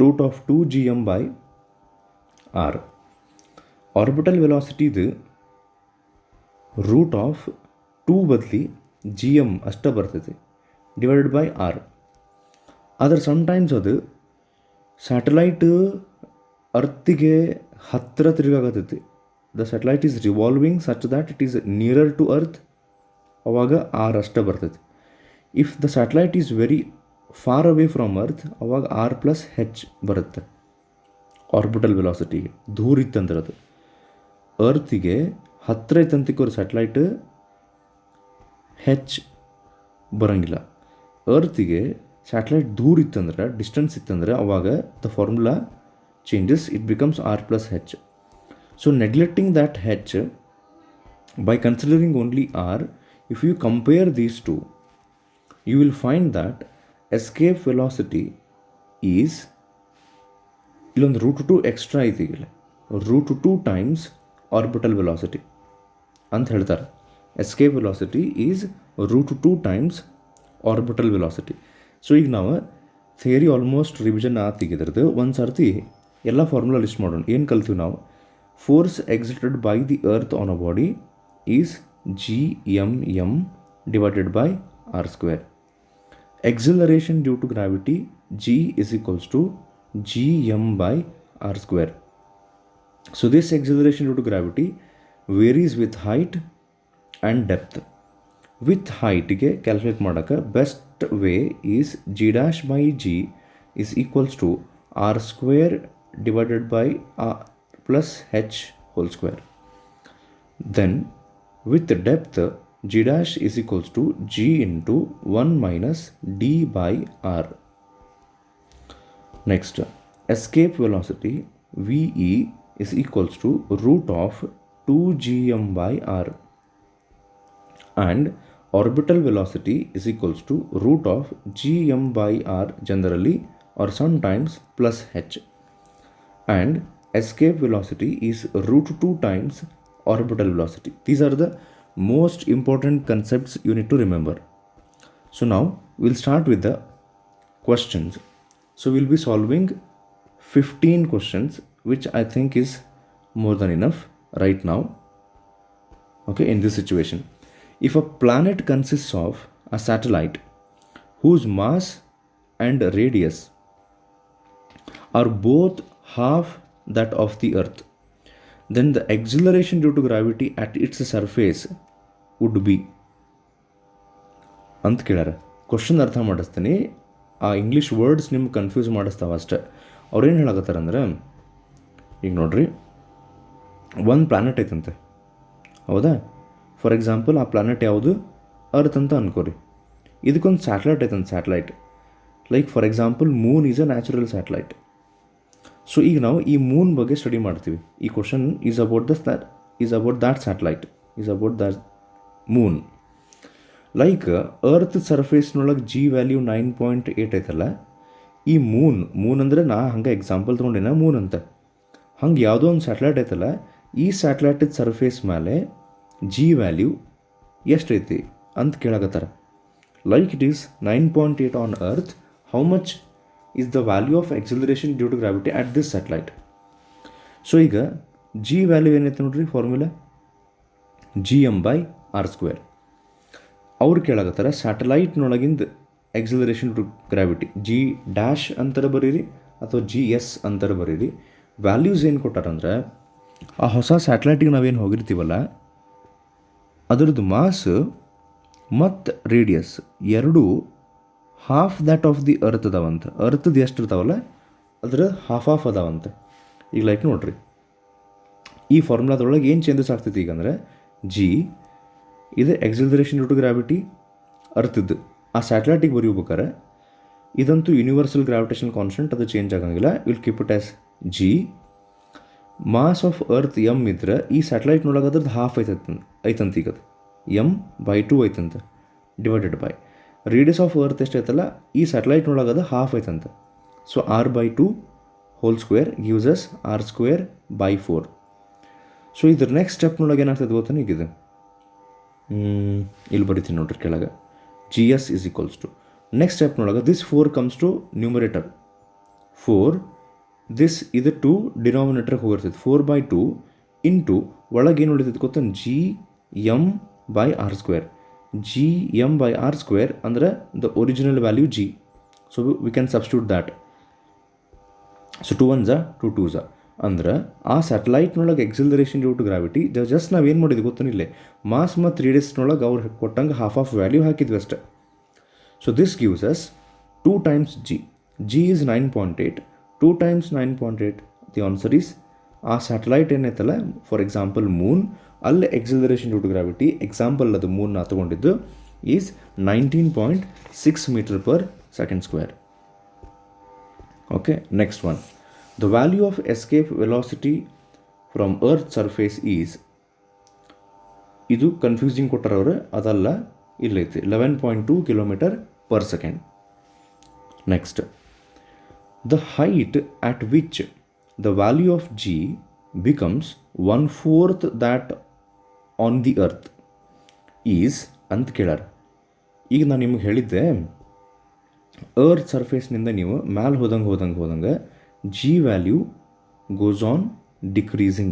√2Gm/r. ಆರ್ಬಿಟಲ್ ವೆಲಾಸಿಟಿದು √2 ಬದಲಿ Gm ಅಷ್ಟೇ ಬರ್ತೈತಿ, ಡಿವೈಡೆಡ್ ಬೈ r. ಆದರೆ ಸಮ್ಟೈಮ್ಸ್ ಅದು ಸ್ಯಾಟಲೈಟ್ ಅರ್ತಿಗೆ ಹತ್ತಿರ ತಿರುಗಾಗತ್ತೈತಿ. The satellite is revolving such that it is nearer to earth, ಅವಾಗ r ಅಷ್ಟೇ ಬರ್ತೈತಿ. If the satellite is very far away from earth, ಅವಾಗ r+h ಬರುತ್ತೆ ಆರ್ಬಿಟಲ್ ವೆಲಾಸಿಟಿಗೆ. ದೂರ ಇತ್ತಂದ್ರೆ ಅದು ಅರ್ತಿಗೆ ಹತ್ತಿರ ಇತ್ತಂತಿಕೋರು ಸ್ಯಾಟಲೈಟ್ ಹೆಚ್ ಬರೋಂಗಿಲ್ಲ. ಅರ್ತಿಗೆ ಸ್ಯಾಟಲೈಟ್ ದೂರ ಇತ್ತಂದ್ರೆ, ಡಿಸ್ಟೆನ್ಸ್ ಇತ್ತಂದ್ರೆ, ಅವಾಗ the formula changes, it becomes r+h. So neglecting that h by considering only r, if you compare these two, you will find that escape velocity is illond √2 extra ಐತಿ, ಇಲ್ಲ √2 times orbital velocity ಅಂತ ಹೇಳ್ತಾರೆ. escape velocity is √2 times orbital velocity. So ಈಗ ನಾವು ಥಿಯರಿ ಆಲ್ಮೋಸ್ಟ್ ರಿವಿಷನ್ ಆತಿಗಿದ್ರದ್ದು. ಒಂದು ಸರ್ತಿ ಎಲ್ಲ ಫಾರ್ಮುಲಾ ಲಿಸ್ಟ್ ಮಾಡೋಣ. ಏನು ಕಲ್ತೀವಿ ನಾವು? Force exerted by the earth on a body is Gmm divided by r². Acceleration due to gravity G is equals to Gm/r². So this acceleration due to gravity varies with height and depth. With height ಗೆ ಕ್ಯಾಲ್ಕುಲೇಟ್ ಮಾಡೋಕ್ಕೆ best way is G'/G is equals to r² divided by r+h whole square. Then with the depth, G' is equals to G into 1 minus d by r. Next, escape velocity VE is equals to √2Gm/r, and orbital velocity is equals to √Gm/r generally, or sometimes plus h, and escape velocity is √2 times orbital velocity. These are the most important concepts you need to remember. So now we'll start with the questions. So we'll be solving 15 questions, which I think is more than enough right now. Okay, in this situation, if a planet consists of a satellite whose mass and radius are both half that of the earth, then the acceleration due to gravity at its surface would be. ಅಂತ ಕೇಳ್ಯಾರ. ಕ್ವಶನ್ ಅರ್ಥ ಮಾಡಿಸ್ತೀನಿ, ಆ ಇಂಗ್ಲೀಷ್ ವರ್ಡ್ಸ್ ನಿಮ್ಗೆ ಕನ್ಫ್ಯೂಸ್ ಮಾಡಿಸ್ತಾವ ಅಷ್ಟೆ. ಅವ್ರೇನು ಹೇಳಕತ್ತಾರಂದ್ರೆ, ಈಗ ನೋಡ್ರಿ, ಒಂದು ಪ್ಲಾನೆಟ್ ಐತಂತೆ, ಹೌದಾ? ಫಾರ್ ಎಕ್ಸಾಂಪಲ್ ಆ ಪ್ಲಾನೆಟ್ ಯಾವುದು? ಅರ್ತ್ ಅಂತ ಅನ್ಕೋರಿ. ಇದಕ್ಕೊಂದು ಸ್ಯಾಟಲೈಟ್ ಐತಂತೆ, satellite. Like for example moon is a natural satellite. So ಈಗ ನಾವು ಈ ಮೂನ್ ಬಗ್ಗೆ ಸ್ಟಡಿ ಮಾಡ್ತೀವಿ. ಈ question is about that satellite, is about that moon. Like earth ಸರ್ಫೇಸ್ನೊಳಗೆ ಜಿ ವ್ಯಾಲ್ಯೂ 9.8 ಐತಲ್ಲ, ಈ ಮೂನ್ ಅಂದರೆ ನಾ ಹಂಗೆ ಎಕ್ಸಾಂಪಲ್ ತೊಗೊಂಡಿನ ಮೂನ್ ಅಂತ. ಹಂಗೆ ಯಾವುದೋ ಒಂದು ಸ್ಯಾಟಲೈಟ್ ಐತಲ್ಲ, ಈ ಸ್ಯಾಟಲೈಟಿದ ಸರ್ಫೇಸ್ ಮೇಲೆ ಜಿ ವ್ಯಾಲ್ಯೂ ಎಷ್ಟೈತಿ ಅಂತ ಕೇಳಕತ್ತಾರ. Like it is 9.8 on earth, how much is the value of acceleration due to gravity at this satellite. So ಈಗ ಜಿ ವ್ಯಾಲ್ಯೂ ಏನೈತೆ ನೋಡ್ರಿ, ಫಾರ್ಮುಲಾ Gm/r². ಅವ್ರು ಕೇಳಾಕತ್ತಾರ ಸ್ಯಾಟಲೈಟ್ನೊಳಗಿಂದ acceleration to gravity G dash ಅಂತಾರೆ ಬರೀರಿ ಅಥವಾ GS ಅಂತಾರೆ ಬರೀರಿ. ವ್ಯಾಲ್ಯೂಸ್ ಏನು ಕೊಟ್ಟಾರಂದ್ರೆ, ಆ ಹೊಸ ಸ್ಯಾಟಲೈಟಿಗೆ ನಾವೇನು ಹೋಗಿರ್ತೀವಲ್ಲ ಅದರದ್ದು ಮಾಸ್ ಮತ್ತು ರೇಡಿಯಸ್ ಎರಡೂ half that of the earth ಅದಾವಂತ. ಅರ್ಥದ್ದು ಎಷ್ಟು ಇರ್ತಾವಲ್ಲ ಅದರ ಹಾಫ್ ಅದಾವಂತ. ಈಗ ಲೈಕ್ ನೋಡ್ರಿ, ಈ ಫಾರ್ಮುಲಾದೊಳಗೆ ಏನು ಚೇಂಜಸ್ ಆಗ್ತೈತಿ ಈಗ ಅಂದರೆ, ಜಿ ಇದು ಎಕ್ಸಿಲರೇಷನ್ ಡ್ಯೂ ಟು ಗ್ರಾವಿಟಿ ಅರ್ಥದ್ದು. ಆ ಸ್ಯಾಟಲೈಟಿಗೆ ಬರೀಬೇಕಾರೆ ಇದಂತೂ ಯೂನಿವರ್ಸಲ್ ಗ್ರಾವಿಟೇಷನ್ ಕಾನ್ಸ್ಟೆಂಟ್, ಅದು ಚೇಂಜ್ ಆಗಂಗಿಲ್ಲ. Will keep it as G. Mass of earth M ಇದ್ರೆ ಈ ಸ್ಯಾಟಲೈಟ್ನೊಳಗೆ ಅದ್ರದ್ದು ಹಾಫ್ ಐತಂತ. ಈಗ ಅದು m/2 ಐತಂತ, divided by radius of earth ಎಷ್ಟೈತಲ್ಲ ಈ ಸ್ಯಾಟಲೈಟ್ನೊಳಗೆ ಅದು ಹಾಫ್ ಐತಂತ. So r/2 whole square gives us r²/4. So ಇದ್ರ ನೆಕ್ಸ್ಟ್ ಸ್ಟೆಪ್ನೊಳಗೆ ಏನಾಗ್ತದೆ ಗೊತ್ತಾನೆ, ಈಗಿದೆ ಇಲ್ಲಿ ಬರಿತೀನಿ ನೋಡ್ರಿ ಕೆಳಗೆ, GS is equals to next ಸ್ಟೆಪ್ನೊಳಗೆ this 4 comes to numerator 4, this ಇದು 2 ಡಿನಾಮಿನೇಟರ್ಗೆ ಹೋಗಿರ್ತೈತೆ 4/2 ಇಂಟು ಒಳಗೆ ಏನು ಉಳಿತೈತೆ ಗೊತ್ತ, Gm/r². Gm/r² ಅಂದರೆ the original value G. So we can substitute that. So 2 1s 2 2s ಅಂದ್ರೆ ಆ ಸ್ಯಾಟಲೈಟ್ನೊಳಗೆ acceleration due to gravity just ನಾವು ಏನು ಮಾಡಿದ್ವಿ ಗೊತ್ತನಿಲ್ಲ, ಮಾಸ್ ಮತ್ತು ರೇಡಿಯಸ್ನೊಳಗೆ ಅವ್ರು ಕೊಟ್ಟಂಗೆ ಹಾಫ್ ವ್ಯಾಲ್ಯೂ ಹಾಕಿದ್ವಿ ಅಷ್ಟೆ. So this gives us 2 times G. G is 9.8. 2 times 9.8, the answer is ಆ ಸ್ಯಾಟಲೈಟ್ ಏನೈತಲ್ಲ, ಫಾರ್ ಎಕ್ಸಾಂಪಲ್ ಮೂನ್, ಅಲ್ಲಿ acceleration due to gravity example ಅದು ಮೂನ್ನ ತಗೊಂಡಿದ್ದು is 19.6 m/s². Okay, next one. The value of escape velocity from Earth's surface is, ಇದು ಕನ್ಫ್ಯೂಸಿಂಗ್ ಕೊಟ್ಟರವ್ರೆ, ಅದಲ್ಲ, ಇಲ್ಲೈತಿ 11.2 km/s. Next, the height at which the value of G becomes 1/4 that on the earth is ಅಂತ ಕೇಳಾರ. ಈಗ ನಾನು ನಿಮಗೆ ಹೇಳಿದ್ದೆ, ಅರ್ತ್ ಸರ್ಫೇಸ್ನಿಂದ ನೀವು ಮ್ಯಾಲೆ ಹೋದಂಗೆ G value goes on decreasing.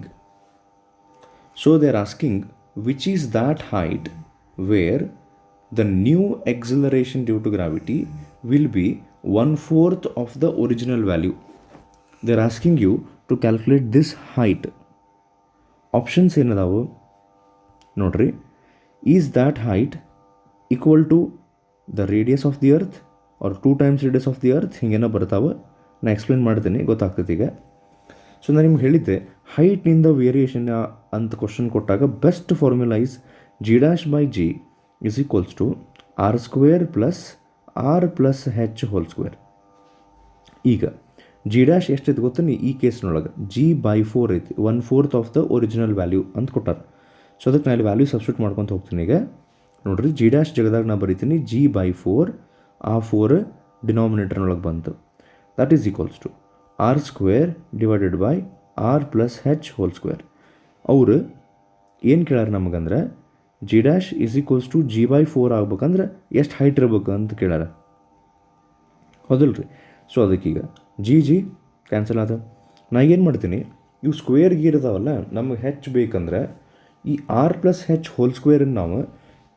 So they are asking which is that height where the new acceleration due to gravity will be 1/4 of the original value. They are asking you to calculate this height. Options ಏನದಾವು ನೋಡ್ರಿ, is that height equal to the radius of the earth or 2 times radius of the earth, ಹಿಂಗೇನೋ ಬರ್ತಾವೆ. ನಾನು ಎಕ್ಸ್ಪ್ಲೇನ್ ಮಾಡ್ತೀನಿ, ಗೊತ್ತಾಗ್ತೈತೆ ಈಗ. ಸೊ ನಾನು ನಿಮ್ಗೆ ಹೇಳಿದ್ದೆ, ಹೈಟ್ನಿಂದ ವೇರಿಯೇಷನ್ ಅಂತ ಕ್ವಶನ್ ಕೊಟ್ಟಾಗ best formula is G'/G is equals to r² + r + h whole square. ಈಗ G' ಎಷ್ಟೈತೆ ಗೊತ್ತಾನೆ, ಈ ಕೇಸ್ನೊಳಗೆ G/4 ಐತಿ, 1/4 ಆಫ್ ದ ಒರಿಜಿನಲ್ ವ್ಯಾಲ್ಯೂ ಅಂತ ಕೊಟ್ಟಾರ. ಸೊ ಅದಕ್ಕೆ ನಾನು ವ್ಯಾಲ್ಯೂ ಸಬ್ಸ್ಟಿಟ್ಯೂಟ್ ಮಾಡ್ಕೊತ ಹೋಗ್ತೀನಿ. ಈಗ ನೋಡಿರಿ, G' ಜಗದಾಗ ನಾನು ಬರೀತೀನಿ G/4, ಆ 4 ಡಿನಾಮಿನೇಟರ್ನೊಳಗೆ ಬಂತು. That is equals to r² divided by r + h whole square. ಅವರು ಏನು ಕೇಳ್ಯಾರ ನಮಗಂದ್ರೆ, G' is equals to G/4 ಆಗ್ಬೇಕಂದ್ರೆ ಎಷ್ಟು ಹೈಟ್ ಇರ್ಬೇಕು ಅಂತ ಕೇಳ್ಯಾರ, ಹೌದಲ್ರಿ? ಸೊ ಅದಕ್ಕೀಗ G ಕ್ಯಾನ್ಸಲ್ ಆದ. ನಾ ಏನು ಮಾಡ್ತೀನಿ, ಇವು ಸ್ಕ್ವೇರ್ ಇರ್ತಾವಲ್ಲ, ನಮಗೆ ಹೆಚ್ ಬೇಕಂದ್ರೆ ಈ r + h ಹೋಲ್ ಸ್ಕ್ವೇರನ್ನು ನಾವು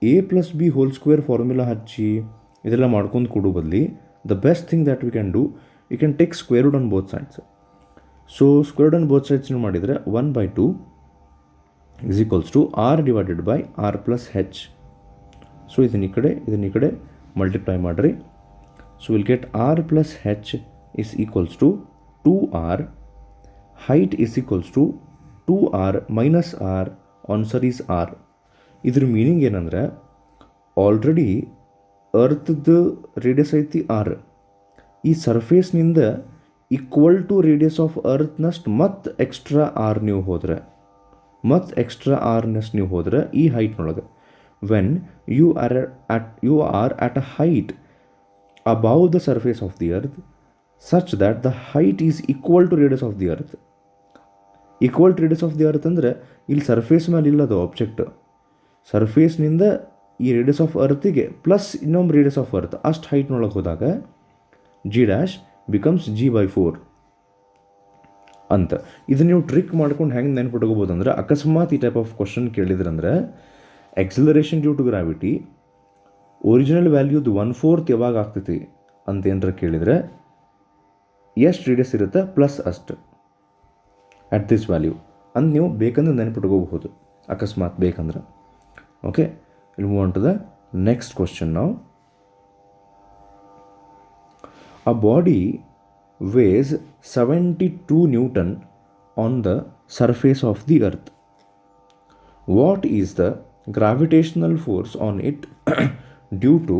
a + b whole square formula ಹಚ್ಚಿ ಇದೆಲ್ಲ ಮಾಡ್ಕೊಂಡು ಕೊಡೋ ಬದಲಿ, the best thing that we can do, you can take square root on both sides. So square root on both sides ಮಾಡಿದರೆ 1/2 is equals to r divided by r + h. So ಇದನ್ನ ಈ ಕಡೆ ಮಲ್ಟಿಪ್ಲೈ ಮಾಡಿರಿ. So will get R plus H is equals to 2r. Height is equals to 2r minus R, answer is R. ಇದ್ರ ಮೀನಿಂಗ್ ಏನಂದ್ರೆ ಆಲ್ರೆಡಿ ಅರ್ತ್ದು ರೇಡಿಯಸ್ ಐತಿ ಆರ್. ಈ ಸರ್ಫೇಸ್ನಿಂದ ಈಕ್ವಲ್ ಟು ರೇಡಿಯಸ್ ಆಫ್ ಅರ್ತ್ನಷ್ಟು ಮತ್ತು ಎಕ್ಸ್ಟ್ರಾ ಆರ್ನಷ್ಟು ನೀವು ಹೋದ್ರೆ ಈ ಹೈಟ್ನೊಳಗೆ when you are at a height above the surface of the earth such that the height is equal to radius of the earth. Equal to radius of the earth ಅಂದರೆ ಇಲ್ಲಿ ಸರ್ಫೇಸ್ ಮೇಲೆ ಇಲ್ಲದು ಆಬ್ಜೆಕ್ಟ್, ಸರ್ಫೇಸ್ನಿಂದ ಈ ರೇಡಿಯಸ್ ಆಫ್ ಅರ್ತಿಗೆ ಪ್ಲಸ್ ಇನ್ನೊಂದು ರೇಡಿಯಸ್ ಆಫ್ ಅರ್ತ್ ಅಷ್ಟು ಹೈಟ್ನೊಳಗೆ ಹೋದಾಗ ಜಿ ಡ್ಯಾಶ್ ಬಿಕಮ್ಸ್ g/4 ಅಂತ. ಇದನ್ನು ನೀವು ಟ್ರಿಕ್ ಮಾಡ್ಕೊಂಡು ಹೆಂಗೆ ನೆನ್ಪಿಟ್ಕೋಬೋದು ಅಂದ್ರೆ, ಅಕಸ್ಮಾತ್ ಈ ಟೈಪ್ ಆಫ್ ಕ್ವಶನ್ ಕೇಳಿದ್ರಂದ್ರೆ acceleration due to gravity original ವ್ಯಾಲ್ಯೂದು 1/4 ಯಾವಾಗ ಆಗ್ತೈತಿ ಅಂತ ಏನಾರ ಕೇಳಿದರೆ ಎಷ್ಟು ರೇಡಿಯಸ್ ಇರುತ್ತೆ ಪ್ಲಸ್ ಅಷ್ಟು ಅಟ್ ದಿಸ್ ವ್ಯಾಲ್ಯೂ ಅಂತ ನೀವು ಬೇಕಂದ್ರೆ ನೆನ್ಪಿಟ್ಕೋಬಹುದು, ಅಕಸ್ಮಾತ್ ಬೇಕಂದ್ರೆ. Okay, will move on to the next question ನಾವು. A body weighs 72 Newton on the surface of the earth. What is the gravitational force on it due to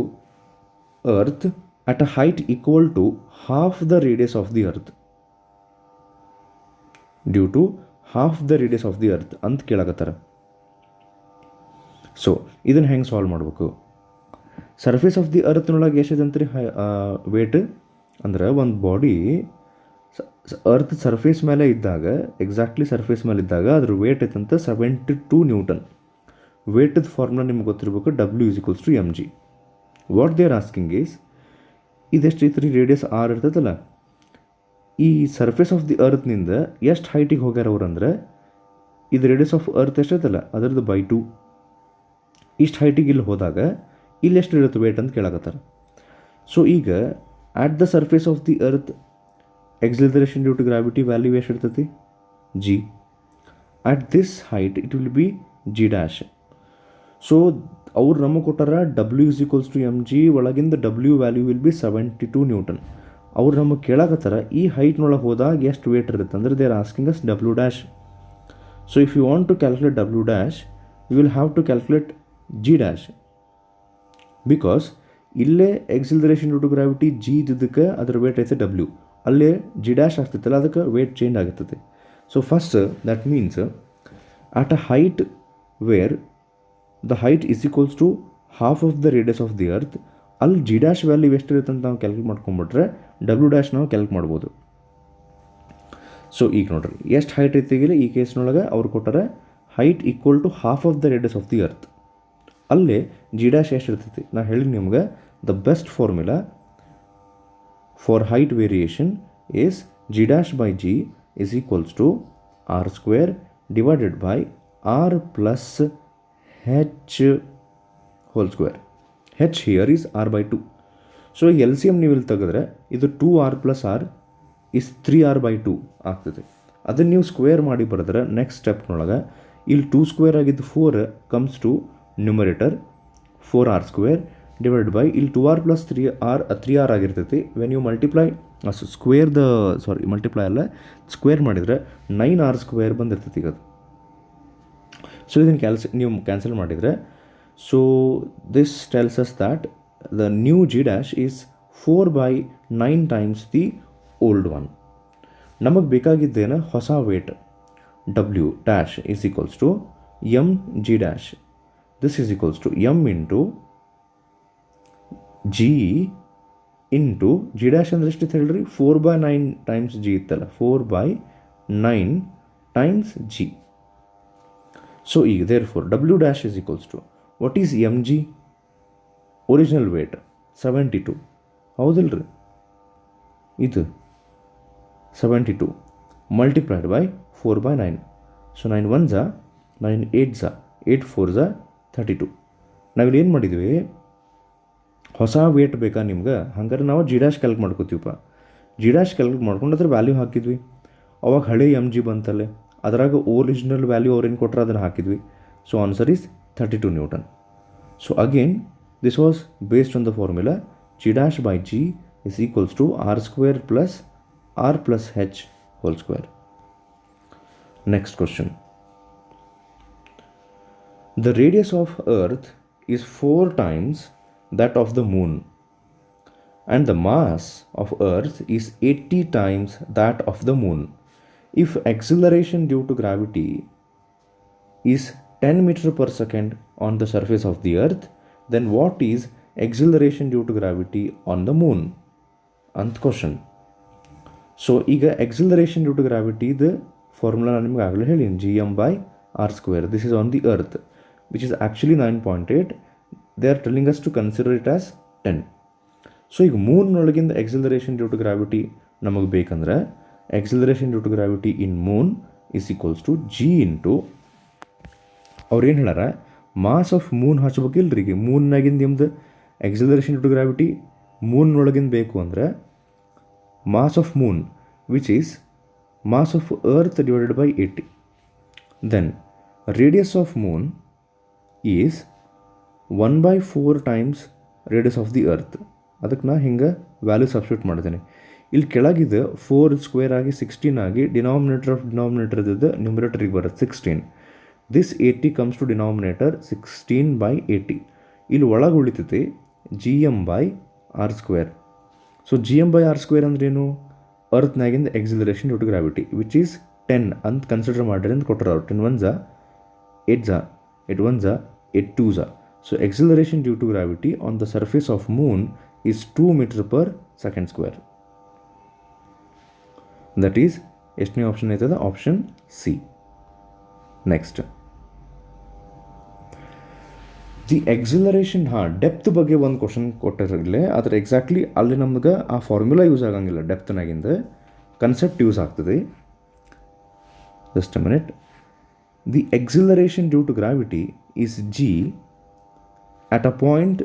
earth at a height equal to half the radius of the earth? Due to half the radius of the earth ಅಂತ ಕೇಳಾಕತ್ತಾರ. ಸೊ ಇದನ್ನು ಹೆಂಗೆ ಸಾಲ್ವ್ ಮಾಡಬೇಕು? ಸರ್ಫೇಸ್ ಆಫ್ ದಿ ಅರ್ತ್ನೊಳಗೆ ಎಷ್ಟಿದಂತ್ರಿ ವೇಟ್ ಅಂದ್ರೆ, ಒಂದು ಬಾಡಿ ಅರ್ತ್ ಸರ್ಫೇಸ್ ಮೇಲೆ ಇದ್ದಾಗ, ಎಕ್ಸಾಕ್ಟ್ಲಿ ಸರ್ಫೇಸ್ ಮೇಲೆ ಇದ್ದಾಗ ಅದ್ರ ವೇಟ್ ಐತಂತ 72 ನ್ಯೂಟನ್. ವೇಟದ ಫಾರ್ಮುಲಾ ನಿಮ್ಗೆ ಗೊತ್ತಿರಬೇಕು, W=mg. What they are asking is, ಇದೆಷ್ಟು ಐತ್ರಿ ರೇಡಿಯಸ್ ಆರ್ ಇರ್ತೈತಲ್ಲ, ಈ ಸರ್ಫೇಸ್ ಆಫ್ ದಿ ಅರ್ತ್ನಿಂದ ಎಷ್ಟು ಹೈಟಿಗೆ ಹೋಗ್ಯಾರ ಅವ್ರು ಅಂದ್ರೆ, ಇದು ರೇಡಿಯಸ್ ಆಫ್ ಅರ್ತ್ ಎಷ್ಟೈತಲ್ಲ ಅದರದ್ದು by2. ಇಷ್ಟು ಹೈಟಿಗೆ ಇಲ್ಲಿ ಹೋದಾಗ ಇಲ್ಲಿ ಎಷ್ಟು ಇರುತ್ತೆ ವೇಟ್ ಅಂತ ಕೇಳಾಕತ್ತಾರೆ. ಸೊ ಈಗ at the surface of the earth acceleration due to gravity value ಎಷ್ಟು ಇರ್ತೈತಿ g. at this height it will be g dash. So ಅವ್ರು ನಮಗೆ ಕೊಟ್ಟಾರ W=mg, ಒಳಗಿಂದ W value will be 72 Newton. ಅವ್ರು ನಮಗೆ ಕೇಳಾಕತ್ತಾರ ಈ ಹೈಟ್ನೊಳಗೆ ಹೋದಾಗ ಎಷ್ಟು ವೇಟ್ ಇರುತ್ತೆ ಅಂದರೆ they are asking us W dash. So if you want to calculate W dash you will have to calculate g dash, because ಇಲ್ಲೇ acceleration due to gravity G ಇದ್ದಕ್ಕೆ ಅದರ ವೇಟ್ ಐತೆ W, ಅಲ್ಲೇ ಜಿ ಡ್ಯಾಶ್ ಆಗ್ತೈತಲ್ಲ ಅದಕ್ಕೆ ವೇಟ್ ಚೇಂಜ್ ಆಗುತ್ತದೆ. So first that means at a height where the height is equals to half of the radius of the earth, ಅಲ್ಲಿ ಜಿ ಡ್ಯಾಶ್ ವ್ಯಾಲ್ಯೂ ಎಷ್ಟಿರುತ್ತೆ ಅಂತ ನಾವು ಕ್ಯಾಲ್ಕುಲೇಟ್ ಮಾಡ್ಕೊಂಡ್ಬಿಟ್ರೆ W ಡ್ಯಾಶ್ ನಾವು ಕ್ಯಾಲ್ಕುಲೇಟ್ ಮಾಡ್ಬೋದು. ಸೊ ಈಗ ನೋಡ್ರಿ ಎಷ್ಟು ಹೈಟ್ ಐತಿಗಿಲ್ಲ ಈ ಕೇಸ್ನೊಳಗೆ ಅವ್ರು ಕೊಟ್ಟಾರೆ height equal to half of the radius of the earth, ಅಲ್ಲೇ ಜಿ ಡ್ಯಾಶ್ ಎಷ್ಟು ಇರ್ತೈತಿ. ನಾ ಹೇಳಿ ನಿಮ್ಗೆ the best formula for height variation is G dash by G is equals to R square divided by R plus H whole square. H here is r/2. So L C M ನೀವು ಇಲ್ಲಿ ತೆಗೆದ್ರೆ ಇದು 2r + r ಇಸ್ 3r/2 ಆಗ್ತದೆ. ಅದನ್ನು ನೀವು ಸ್ಕ್ವೇರ್ ಮಾಡಿ ಬರೆದ್ರೆ ನೆಕ್ಸ್ಟ್ ಸ್ಟೆಪ್ನೊಳಗೆ ಇಲ್ಲಿ 2 ಸ್ಕ್ವೇರ್ ಆಗಿದ್ದು 4 comes to numerator 4r square divide by ಇಲ್ಲಿ 2r + 3r ಆಗಿರ್ತೈತಿ. ವೆನ್ ಯು ಮಲ್ಟಿಪ್ಲೈ ಮಲ್ಟಿಪ್ಲೈ ಅಲ್ಲ ಸ್ಕ್ವೇರ್ ಮಾಡಿದರೆ 9r ಸ್ಕ್ವೇರ್ ಬಂದಿರ್ತೈತಿ ಈಗ. ಸೊ ಇದನ್ನು ನೀವು ಕ್ಯಾನ್ಸಲ್ ಮಾಡಿದರೆ, so this tells us that the new G dash is 4/9 times the old one. ನಮಗೆ ಬೇಕಾಗಿದ್ದೇನೆ ಹೊಸ weight W dash is equals to mg dash. This is equals to m into g into G dash ಅಂದರೆ ಎಷ್ಟಿತ್ತು ಹೇಳ್ರಿ 4/9 ಟೈಮ್ಸ್ g ಇತ್ತಲ್ಲ, 4/9 ಟೈಮ್ಸ್ g. ಸೊ ಈಗ therefore W dash is equals to what is mg? Original weight 72 ಹೌದಿಲ್ರಿ, ಇದು 72 multiplied by 4/9. So 9 1s 9 8s 8 4s 32. ನಾವಿಲ್ಲಿ ಏನು ಮಾಡಿದ್ವಿ, ಹೊಸ ವೇಟ್ ಬೇಕಾ ನಿಮ್ಗೆ, ಹಂಗಾರೆ ನಾವು ಜಿ ಡ್ಯಾಶ್ ಕ್ಯಾಲ್ಕುಲೇಟ್ ಮಾಡ್ಕೋತೀವಪ್ಪ. ಜಿ ಡ್ಯಾಶ್ ಕ್ಯಾಲ್ಕುಲೇಟ್ ಮಾಡ್ಕೊಂಡು ಅದ್ರ ವ್ಯಾಲ್ಯೂ ಹಾಕಿದ್ವಿ. ಅವಾಗ ಹಳೆ mg ಬಂತಲ್ಲೇ, ಅದರಾಗ ಒರಿಜಿನಲ್ ವ್ಯಾಲ್ಯೂ ಅವ್ರೇನು ಕೊಟ್ಟರೆ ಅದನ್ನು ಹಾಕಿದ್ವಿ. So answer is 32 Newton. So again This was based on the formula g dash by g is equals to r square plus r plus h whole square. Next question. The radius of Earth is 4 times that of the Moon, and the mass of Earth is 80 times that of the Moon. If acceleration due to gravity is 10 meters per second on the surface of the Earth, then what is acceleration due to gravity on the Moon? ಅಂತ ಕ್ವಶನ್. ಸೊ ಈಗ acceleration due to gravity the formula ನಾನು ನಿಮ್ಗೆ ಆಗಲೇ ಹೇಳೀನಿ, gm/r². This is on the earth which is actually 9.8. They are telling us to consider it as 10. So ಈಗ ಮೂನ್ನೊಳಗಿಂದ acceleration due to gravity ನಮಗೆ ಬೇಕಂದ್ರೆ acceleration due to gravity in moon is equals to g into ಅವ್ರು ಏನು ಹೇಳಾರ, ಮಾಸ್ ಆಫ್ ಮೂನ್ ಹಚ್ಬೇಕಿಲ್ರಿ. ಈಗ ಮೂನ್ನಾಗಿಂದ ನಿಮ್ದು acceleration due to gravity ಮೂನ್ನೊಳಗಿಂದ ಬೇಕು ಅಂದರೆ mass of moon which is mass of earth divided by 80. Then radius of moon is 1/4 times radius of the earth. ಅದಕ್ಕೆ ನಾ ಹಿಂಗೆ ವ್ಯಾಲ್ಯೂ ಸಬ್ಸ್ಟಿಟ್ಯೂಟ್ ಮಾಡ್ತೇನೆ. ಇಲ್ಲಿ ಕೆಳಗಿದೆ 4 ಸ್ಕ್ವೇರ್ ಆಗಿ 16 ಆಗಿ ಡಿನಾಮಿನೇಟರ್ ಆಫ್ ಡಿನಾಮಿನೇಟರ್ ಇದ್ದದ್ದು ನ್ಯೂಮರೇಟರಿಗೆ ಬರುತ್ತೆ 16. This 80 comes to denominator 16/80. ಇಲ್ಲಿ ಒಳಗೆ ಉಳಿತೈತಿ gm/r². ಸೊ gm/r² ಅಂದ್ರೇನು, ಅರ್ತ್ನಾಗಿಂದ acceleration due to gravity which is 10 ಅಂತ ಕನ್ಸಿಡರ್ ಮಾಡಿರಿ ಅಂತ ಕೊಟ್ಟರು ಅವ್ರು. 10 1s 8s 8 1s 8 2s. So acceleration due to gravity on the surface of moon is 2 meters per second square. That is ಎಷ್ಟನೇ ಆಪ್ಷನ್ ಆಯ್ತದ? Option C. Next the acceleration depth ಬಗ್ಗೆ ಒಂದು ಕ್ವಶನ್ ಕೊಟ್ಟಿರಲಿಲ್ಲ. ಆದರೆ ಎಕ್ಸಾಕ್ಟ್ಲಿ ಅಲ್ಲಿ ನಮ್ಗೆ ಆ ಫಾರ್ಮುಲಾ ಯೂಸ್ ಆಗಂಗಿಲ್ಲ, ಡೆಪ್ತ್ನಾಗಿಂದ ಕನ್ಸೆಪ್ಟ್ ಯೂಸ್ ಆಗ್ತದೆ. Just a minute. The acceleration due to gravity is G at a point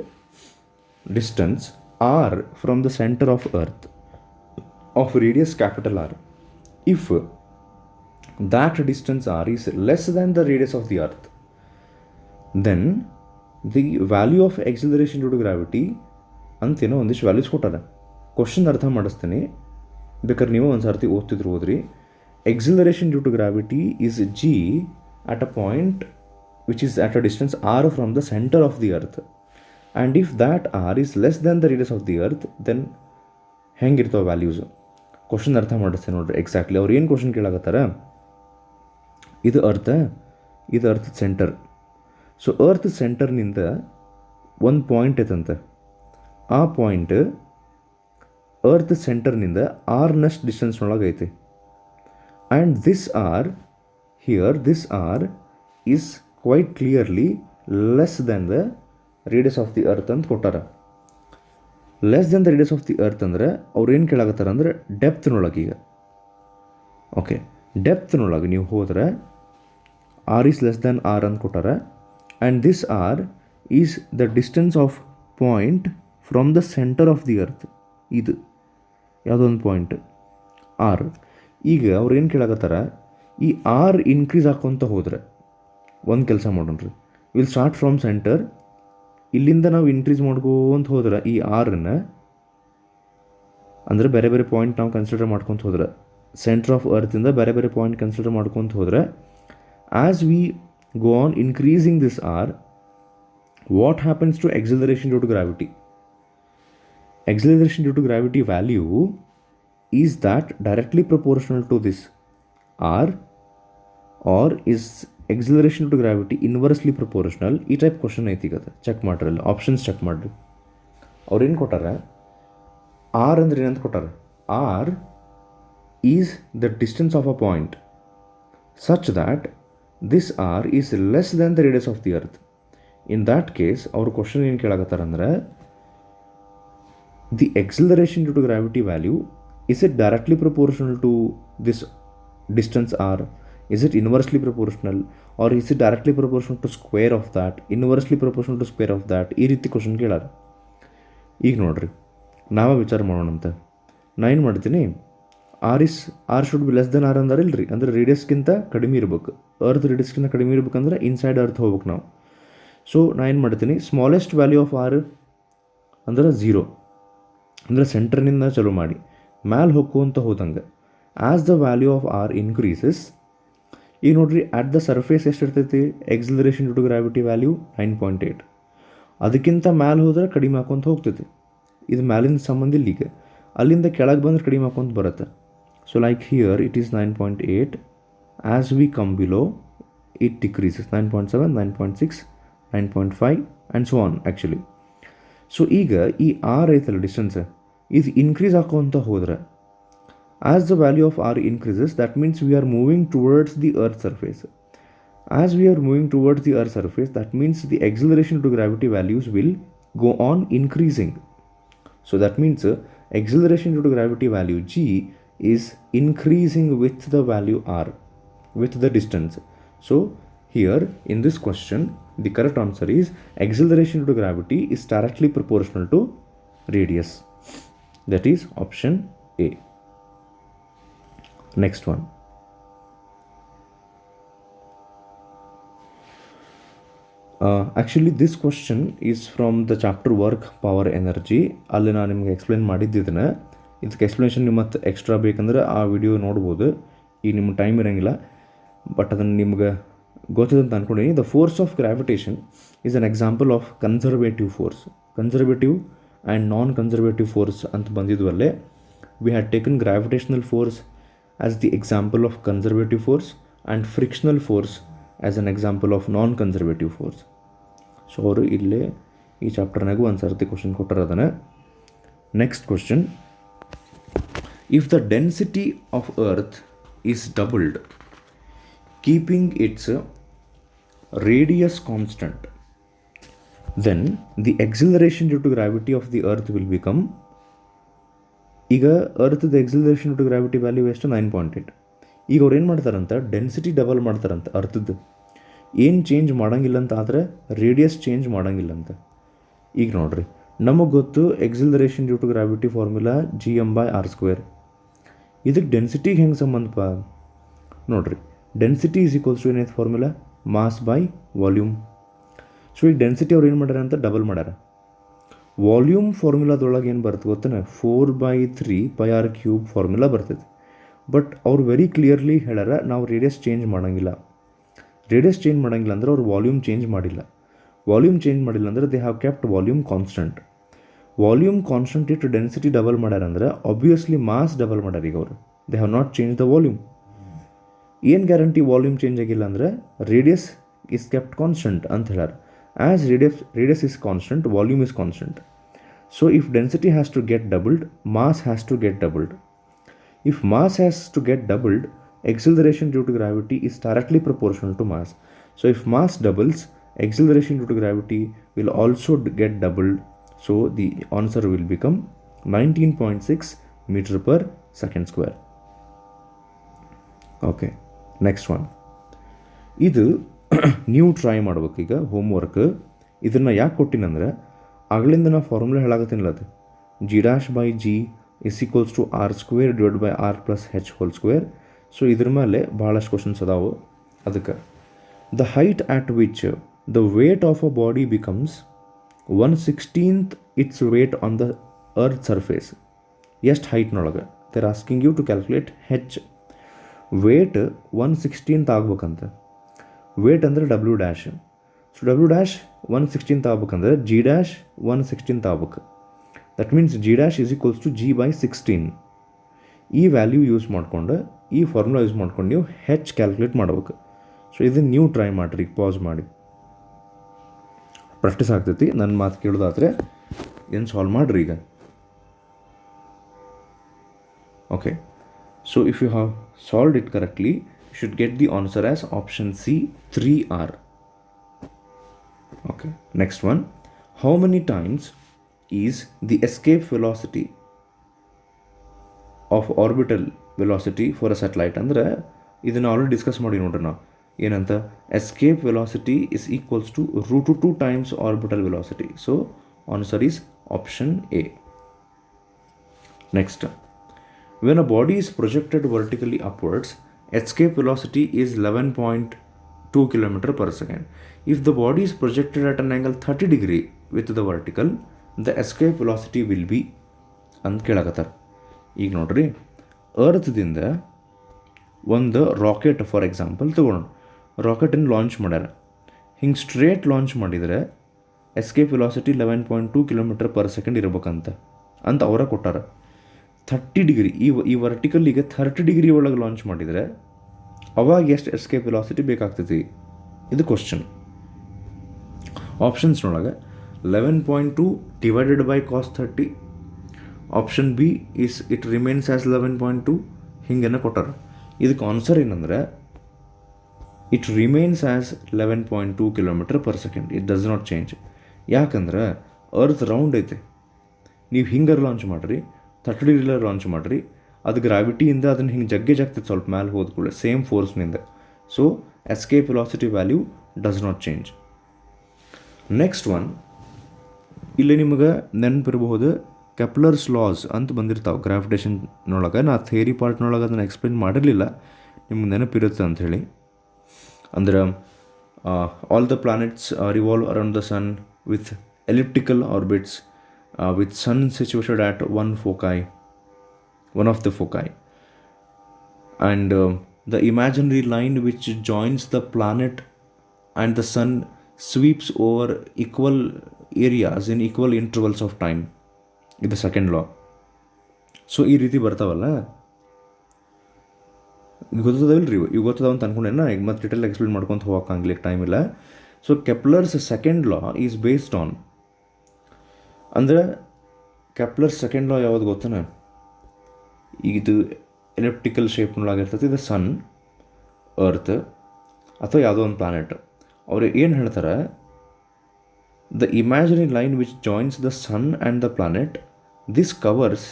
distance r from the center of earth of radius capital R. If that distance r is less than the radius of the earth, then the value of acceleration due to gravity ಅಂತೇನೋ ಒಂದಿಷ್ಟು ವ್ಯಾಲ್ಯೂಸ್ ಕೊಟ್ಟಾರೆ. ಕ್ವಶನ್ ಅರ್ಥ ಮಾಡಿಸ್ತೀನಿ, ಬೇಕಾದ್ರೆ ನೀವು ಒಂದು ಸರ್ತಿ ಓದ್ತಿದ್ರು ಹೋದ್ರಿ. Acceleration due to gravity is G at a point which is at a distance r from the center of the earth, and if that r is less than the radius of the earth, then ಹೆಂಗಿರ್ತಾವೆ ವ್ಯಾಲ್ಯೂಸು. ಕ್ವಶನ್ ಅರ್ಥ ಮಾಡಿಸ್ತೇನೆ ನೋಡ್ರಿ. ಎಕ್ಸಾಕ್ಟ್ಲಿ ಅವ್ರು ಏನು ಕ್ವಶನ್ ಕೇಳಾಕತ್ತಾರ, ಇದು ಅರ್ತ್ ಸೆಂಟರ್. ಸೊ ಅರ್ತ್ ಸೆಂಟರ್ನಿಂದ ಒಂದು ಪಾಯಿಂಟ್ ಐತಂತೆ. ಆ ಪಾಯಿಂಟ್ ಅರ್ತ್ ಸೆಂಟರ್ನಿಂದ ಆರ್ನಷ್ಟು ಡಿಸ್ಟೆನ್ಸ್ನೊಳಗೆ ಐತಿ. And this R is quite clearly less than the radius of the earth ಅಂತ ಕೊಟ್ಟಾರ. Less than the radius of the earth ಅಂದರೆ ಅವ್ರು ಏನು ಕೇಳಾಕತ್ತಾರ ಅಂದರೆ ಡೆಪ್ತ್ನೊಳಗೆ. ಈಗ ಓಕೆ, ಡೆಪ್ತ್ನೊಳಗೆ ನೀವು ಹೋದರೆ R is less than R ಅಂತ ಕೊಟ್ಟಾರ. And this R is the distance of point from the centre of the earth. ಇದು ಯಾವುದೊಂದು ಪಾಯಿಂಟ್ ಆರ್. ಈಗ ಅವ್ರು ಏನು ಕೇಳಾಕತ್ತಾರ, ಈ ಆರ್ ಇನ್ಕ್ರೀಸ್ ಹಾಕ್ಕೊತ ಹೋದರೆ ಒಂದು ಕೆಲಸ ಮಾಡೋಣ್ರಿ. Will start from center. ಇಲ್ಲಿಂದ ನಾವು ಇನ್ಕ್ರೀಸ್ ಮಾಡ್ಕೊಂತ ಹೋದ್ರೆ ಈ ಆರನ್ನು, ಅಂದರೆ ಬೇರೆ ಬೇರೆ ಪಾಯಿಂಟ್ ನಾವು ಕನ್ಸಿಡರ್ ಮಾಡ್ಕೊತ ಹೋದ್ರೆ, ಸೆಂಟರ್ ಆಫ್ ಅರ್ತಿಂದ ಬೇರೆ ಬೇರೆ ಪಾಯಿಂಟ್ ಕನ್ಸಿಡರ್ ಮಾಡ್ಕೊತ ಹೋದರೆ, as we go on increasing this R, what happens to acceleration due to gravity? Acceleration due to gravity value is that directly proportional to this r, or is acceleration due to gravity inversely proportional? ಈ ಟೈಪ್ ಕ್ವಶನ್ ಐತಿ. ಈಗ ಚೆಕ್ ಮಾಡ್ರಲ್ಲ, ಆಪ್ಷನ್ಸ್ ಚೆಕ್ ಮಾಡಿರಿ. ಅವ್ರೇನು ಕೊಟ್ಟಾರ, ಆರ್ ಅಂದ್ರೆ ಏನಂತ ಕೊಟ್ಟಾರ. R is the distance of a point such that this R is less than the radius of the earth. In that case ಅವ್ರ ಕ್ವಶನ್ ಏನು ಕೇಳಾಕತ್ತಾರ ಅಂದ್ರೆ, the acceleration due to gravity value, is it directly proportional to this distance r? Is it inversely proportional, or is it directly proportional to square of that, inversely proportional to square of that? ಈ ರೀತಿ ಕ್ವಶನ್ ಕೇಳಾರ. ಈಗ ನೋಡ್ರಿ, ನಾವೇ ವಿಚಾರ ಮಾಡೋಣಂತ. ನಾ ಏನು ಮಾಡ್ತೀನಿ, R should be less than R ಅಂದ್ರೆ ಇಲ್ರಿ, ಅಂದರೆ ರೇಡಿಯಸ್ಗಿಂತ ಕಡಿಮೆ ಇರ್ಬೇಕು. ಅರ್ತ್ ರೇಡಿಯಸ್ಗಿಂತ ಕಡಿಮೆ ಇರ್ಬೇಕಂದ್ರೆ ಇನ್ಸೈಡ್ ಅರ್ತ್ ಹೋಗ್ಬೇಕು ನಾವು. ಸೊ ನಾನು ಏನು ಮಾಡ್ತೀನಿ, ಸ್ಮಾಲೆಸ್ಟ್ ವ್ಯಾಲ್ಯೂ ಆಫ್ ಆರ್ ಅಂದ್ರೆ 0, ಅಂದರೆ ಸೆಂಟ್ರ್ನಿಂದ ಚಲೋ ಮಾಡಿ ಮ್ಯಾಲೆ ಹೋಗ್ಕೊಂತ ಹೋದಂಗೆ as the value of R increases. ಈಗ ನೋಡ್ರಿ, ಅಟ್ ದ ಸರ್ಫೇಸ್ ಎಷ್ಟಿರ್ತೈತಿ acceleration due to gravity value 9.8. ಅದಕ್ಕಿಂತ ಮ್ಯಾಲೆ ಹೋದ್ರೆ ಕಡಿಮೆ ಹಾಕೊಂತ ಹೋಗ್ತೈತಿ. ಇದು ಮ್ಯಾಲಿಂದ ಸಂಬಂಧ ಇಲ್ಲ. ಈಗ ಅಲ್ಲಿಂದ ಕೆಳಗೆ ಬಂದ್ರೆ ಕಡಿಮೆ ಹಾಕೊಂತ ಬರುತ್ತೆ. So like here it is 9.8. As we come below it decreases 9.7, 9.6, 9.5 and so on actually. So ಈಗ ಈ ಆರ್ ಐತಲ್ಲ ಡಿಸ್ಟೆನ್ಸ್, ಇದು ಇನ್ಕ್ರೀಸ್ ಹಾಕೋಂತ ಹೋದ್ರೆ as the value of r increases, that means we are moving towards the earth's surface. As we are moving towards the earth's surface, that means the acceleration to gravity values will go on increasing. So that means acceleration due to gravity value g is increasing with the value r, with the distance. So here in this question the correct answer is acceleration due to gravity is directly proportional to radius. That is option A. Next one. Actually this question is from the chapter work power energy. ಅಲ್ಲಿ ನಾನು ನಿಮಗೆ ಎಕ್ಸ್ಪ್ಲೇನ್ ಮಾಡಿದ್ದಿದ್ದನ್ನು, ಇದಕ್ಕೆ ಎಕ್ಸ್ಪ್ಲನೇಷನ್ ನಿಮ್ಮ ಮತ್ತು ಎಕ್ಸ್ಟ್ರಾ ಬೇಕಂದ್ರೆ ಆ ವಿಡಿಯೋ ನೋಡ್ಬೋದು. ಈಗ ನಿಮ್ಮ ಟೈಮ್ ಇರೋಂಗಿಲ್ಲ, ಬಟ್ ಅದನ್ನು ನಿಮ್ಗೆ ಗೊತ್ತದಂತ ಅಂದ್ಕೊಂಡೀನಿ. The force of gravitation is an example of conservative force. Conservative and non conservative force ಅಂತ ಬಂದಿದ್ವಲ್ಲೇ, we had taken gravitational force as the example of conservative force and frictional force as an example of non-conservative force. So ಅವರು ಇಲ್ಲೇ ಈ ಚಾಪ್ಟರ್ನಾಗೂ ಒಂದು ಸರ್ತಿ ಕ್ವಶನ್ ಕೊಟ್ಟರೆ ಅದನ್ನು. Next question, if the density of earth is doubled keeping its radius constant, then the acceleration due to gravity of the earth will become. ಈಗ ಅರ್ಥದ ಎಕ್ಸಿಲರೇಷನ್ ಟು ಗ್ರಾವಿಟಿ ವ್ಯಾಲ್ಯೂ ಎಷ್ಟು 9.8. ಈಗ ಅವ್ರು ಏನು ಮಾಡ್ತಾರಂತ, ಡೆನ್ಸಿಟಿ ಡಬಲ್ ಮಾಡ್ತಾರಂತ ಅರ್ಥದ್ದು. ಏನು ಚೇಂಜ್ ಮಾಡೋಂಗಿಲ್ಲ ಅಂತ, ಆದರೆ ರೇಡಿಯಸ್ ಚೇಂಜ್ ಮಾಡೋಂಗಿಲ್ಲ ಅಂತ. ಈಗ ನೋಡಿರಿ, ನಮಗೆ ಗೊತ್ತು acceleration due to gravity formula gm/r². ಇದಕ್ಕೆ ಡೆನ್ಸಿಟಿಗೆ ಹೆಂಗೆ ಸಂಬಂಧಪ್ಪ ನೋಡಿರಿ, ಡೆನ್ಸಿಟಿ ಈಸ್ ಈಕ್ವಲ್ಸ್ ಟು ಏನೈತೆ formula, mass by volume. So ಈಗ ಡೆನ್ಸಿಟಿ ಅವ್ರು ಏನು ಮಾಡ್ಯಾರ ಅಂತ ಡಬಲ್ ಮಾಡ್ಯಾರ. ವಾಲ್ಯೂಮ್ ಫಾರ್ಮುಲಾದೊಳಗೆ ಏನು ಬರ್ತದೆ ಗೊತ್ತೇನೆ, 4/3 πr³ ಫಾರ್ಮುಲಾ ಬರ್ತೈತೆ. ಬಟ್ ಅವ್ರು ವೆರಿ ಕ್ಲಿಯರ್ಲಿ ಹೇಳ್ಯಾರ, ನಾವು ರೇಡಿಯಸ್ ಚೇಂಜ್ ಮಾಡೋಂಗಿಲ್ಲ. ರೇಡಿಯಸ್ ಚೇಂಜ್ ಮಾಡೋಂಗಿಲ್ಲ ಅಂದ್ರೆ ಅವ್ರು ವಾಲ್ಯೂಮ್ ಚೇಂಜ್ ಮಾಡಿಲ್ಲ. ವಾಲ್ಯೂಮ್ ಚೇಂಜ್ ಮಾಡಿಲ್ಲ ಅಂದರೆ they have kept volume constant. Volume constant ಇಟ್ಟು ಡೆನ್ಸಿಟಿ ಡಬಲ್ ಮಾಡ್ಯಾರಂದ್ರೆ ಆಬ್ವಿಯಸ್ಲಿ ಮಾಸ್ ಡಬಲ್ ಮಾಡ್ಯಾರ. ಈಗ ಅವರು they have not change the volume. ಏನು ಗ್ಯಾರಂಟಿ ವಾಲ್ಯೂಮ್ ಚೇಂಜ್ ಆಗಿಲ್ಲ ಅಂದರೆ ರೇಡಿಯಸ್ ಈಸ್ ಕೆಪ್ಟ್ ಕಾನ್ಸ್ಟೆಂಟ್ ಅಂತ ಹೇಳ್ಯಾರ. As radius is constant, volume is constant. So if density has to get doubled, mass has to get doubled. If mass has to get doubled, acceleration due to gravity is directly proportional to mass. So if mass doubles, acceleration due to gravity will also get doubled. So the answer will become 19.6 meter per second square. Okay, next one. ಇದು ನೀವು ಟ್ರೈ ಮಾಡ್ಬೇಕು. ಈಗ ಹೋಮ್ವರ್ಕ್ ಇದನ್ನು ಯಾಕೆ ಕೊಟ್ಟಿನಂದ್ರೆ, ಆಗಲಿಂದ ನಾವು ಫಾರ್ಮುಲಾ ಹೇಳಾಗತ್ತೀನಿಲ್ಲ, ಅದು g'/g is equals to r² divided by r plus h². So ಇದ್ರ ಮೇಲೆ ಭಾಳಷ್ಟು ಕ್ವಶನ್ಸ್ ಅದಾವೆ. ಅದಕ್ಕೆ the height at which the weight of a body becomes 1/16 its weight on the earth surface. ಎಷ್ಟು ಹೈಟ್ನೊಳಗೆ they're asking you to calculate H. Weight 1/16 ಆಗ್ಬೇಕಂತ. ವೇಟ್ ಅಂದರೆ W'. ಸೊ W' 1/16 ಆಗ್ಬೇಕಂದ್ರೆ G' 1/16 ಆಗ್ಬೇಕು. That means G' is equals to g/16. ಈ ವ್ಯಾಲ್ಯೂ ಯೂಸ್ ಮಾಡ್ಕೊಂಡು, ಈ ಫಾರ್ಮುಲಾ ಯೂಸ್ ಮಾಡ್ಕೊಂಡು ನೀವು ಹೆಚ್ ಕ್ಯಾಲ್ಕುಲೇಟ್ ಮಾಡ್ಬೇಕು. ಸೊ ಇದನ್ನು ನೀವು ಟ್ರೈ ಮಾಡಿರಿ, ಪಾಸ್ ಮಾಡಿ ಪ್ರಾಕ್ಟೀಸ್ ಆಗ್ತೈತಿ. ನನ್ನ ಮಾತು ಕೇಳೋದಾದರೆ ಏನು ಸಾಲ್ವ್ ಮಾಡಿರಿ ಈಗ. Okay, so if you have solved it correctly, should get the answer as option C, 3r. Okay, next one. How many times is the escape velocity of orbital velocity for a satellite? ಅಂದರೆ ಇದನ್ನು ಆಲ್ರೆಡಿ ಡಿಸ್ಕಸ್ ಮಾಡಿ ನೋಡ್ರಿ ನಾವು. ಏನಂತ, escape velocity is equals to √2 times orbital velocity. So answer is option A. Next, when a body is projected vertically upwards, escape velocity is 11 2 km per second. If the body is projected at an angle 30 degree with the vertical, the escape velocity will be ಅಂತ ಕೇಳಕತ್ತಾರ. ಈಗ ನೋಡ್ರಿ, ಅರ್ತ್ದಿಂದ ಒಂದು ರಾಕೆಟ್ ಫಾರ್ ಎಕ್ಸಾಂಪಲ್ ತೊಗೊಳ್ಳೋಣ. ರಾಕೆಟನ್ನು ಲಾಂಚ್ ಮಾಡ್ಯಾರ. ಹಿಂಗೆ ಸ್ಟ್ರೇಟ್ ಲಾಂಚ್ ಮಾಡಿದರೆ ಎಸ್ಕೇಪ್ ವೆಲಾಸಿಟಿ 11.2 km/s ಇರ್ಬೇಕಂತ ಅವರ ಕೊಟ್ಟಾರ. 30 ಡಿಗ್ರಿ ಈ ವರ್ಟಿಕಲ್ಲಿಗೆ 30 ಡಿಗ್ರಿ ಒಳಗೆ ಲಾಂಚ್ ಮಾಡಿದರೆ ಅವಾಗ ಎಷ್ಟು ಎಸ್ಕೇಪ್ ವೆಲಾಸಿಟಿ ಬೇಕಾಗ್ತೈತಿ? ಇದು ಕ್ವಶನ್. ಆಪ್ಷನ್ಸ್ನೊಳಗೆ 11.2 divided by cos 30, option B is it remains as 11.2 ಹಿಂಗೇನ ಕೊಟ್ಟಾರ. ಇದಕ್ಕೆ ಆನ್ಸರ್ ಏನಂದರೆ it remains as 11.2 km/s. It does not change. ಯಾಕಂದ್ರೆ ಅರ್ತ್ ರೌಂಡ್ ಐತೆ. ನೀವು ಹಿಂಗಾರು ಲಾಂಚ್ ಮಾಡಿರಿ, 30 ಡಿಗ್ರಿಲರ್ ಲಾಂಚ್ ಮಾಡಿರಿ, ಅದು ಗ್ರಾವಿಟಿಯಿಂದ ಅದನ್ನು ಹಿಂಗೆ ಜಗ್ತೈತೆ ಸ್ವಲ್ಪ ಮೇಲೆ ಹೋದ ಕೂಡ ಸೇಮ್ ಫೋರ್ಸ್ನಿಂದ. So escape velocity value does not change. Next one, ಇಲ್ಲಿ ನಿಮಗೆ ನೆನಪಿರಬಹುದು ಕೆಪ್ಲರ್ಸ್ ಲಾಸ್ ಅಂತ ಬಂದಿರ್ತಾವೆ ಗ್ರಾವಿಟೇಷನ್ನೊಳಗೆ. ನಾ ಥಿಯರಿ ಪಾರ್ಟ್ನೊಳಗೆ ಅದನ್ನು ಎಕ್ಸ್ಪ್ಲೇನ್ ಮಾಡಿರಲಿಲ್ಲ, ನಿಮ್ಗೆ ನೆನಪಿರುತ್ತೆ ಅಂಥೇಳಿ. ಅಂದ್ರೆ all the planets revolve around the sun with elliptical orbits with sun situated at one of the foci, and the imaginary line which joins the planet and the sun sweeps over equal areas in equal intervals of time. ಇದು ಸೆಕೆಂಡ್ ಲಾ. ಸೊ ಈ ರೀತಿ ಬರ್ತಾವಲ್ಲ, ಗೊತ್ತದವಿಲ್ರಿ, ಇವು ಗೊತ್ತದ ಅಂತ ಅನ್ಕೊಂಡೇನ. ಈಗ ಮತ್ತೆ ಡಿಟೇಲ್ ಎಕ್ಸ್ಪ್ಲೇನ್ ಮಾಡ್ಕೊತ ಹೋಗಕ್ಕಾಗ್ಲಿಕ್ಕೆ ಟೈಮ್ ಇಲ್ಲ. So Kepler's second law is based on, ಅಂದರೆ ಕೆಪ್ಲರ್ಸ್ ಸೆಕೆಂಡ್ ಲಾ ಯಾವುದು ಗೊತ್ತಾನ? ಇದು ಎಲಿಪ್ಟಿಕಲ್ ಶೇಪ್ನೊಳಗಿರ್ತೈತಿ. ಇದು ಸನ್, ಅರ್ತ್ ಅಥವಾ ಯಾವುದೋ ಒಂದು ಪ್ಲಾನೆಟ್. ಅವರು ಏನು ಹೇಳ್ತಾರೆ, the imaginary line which joins the sun and the planet, this covers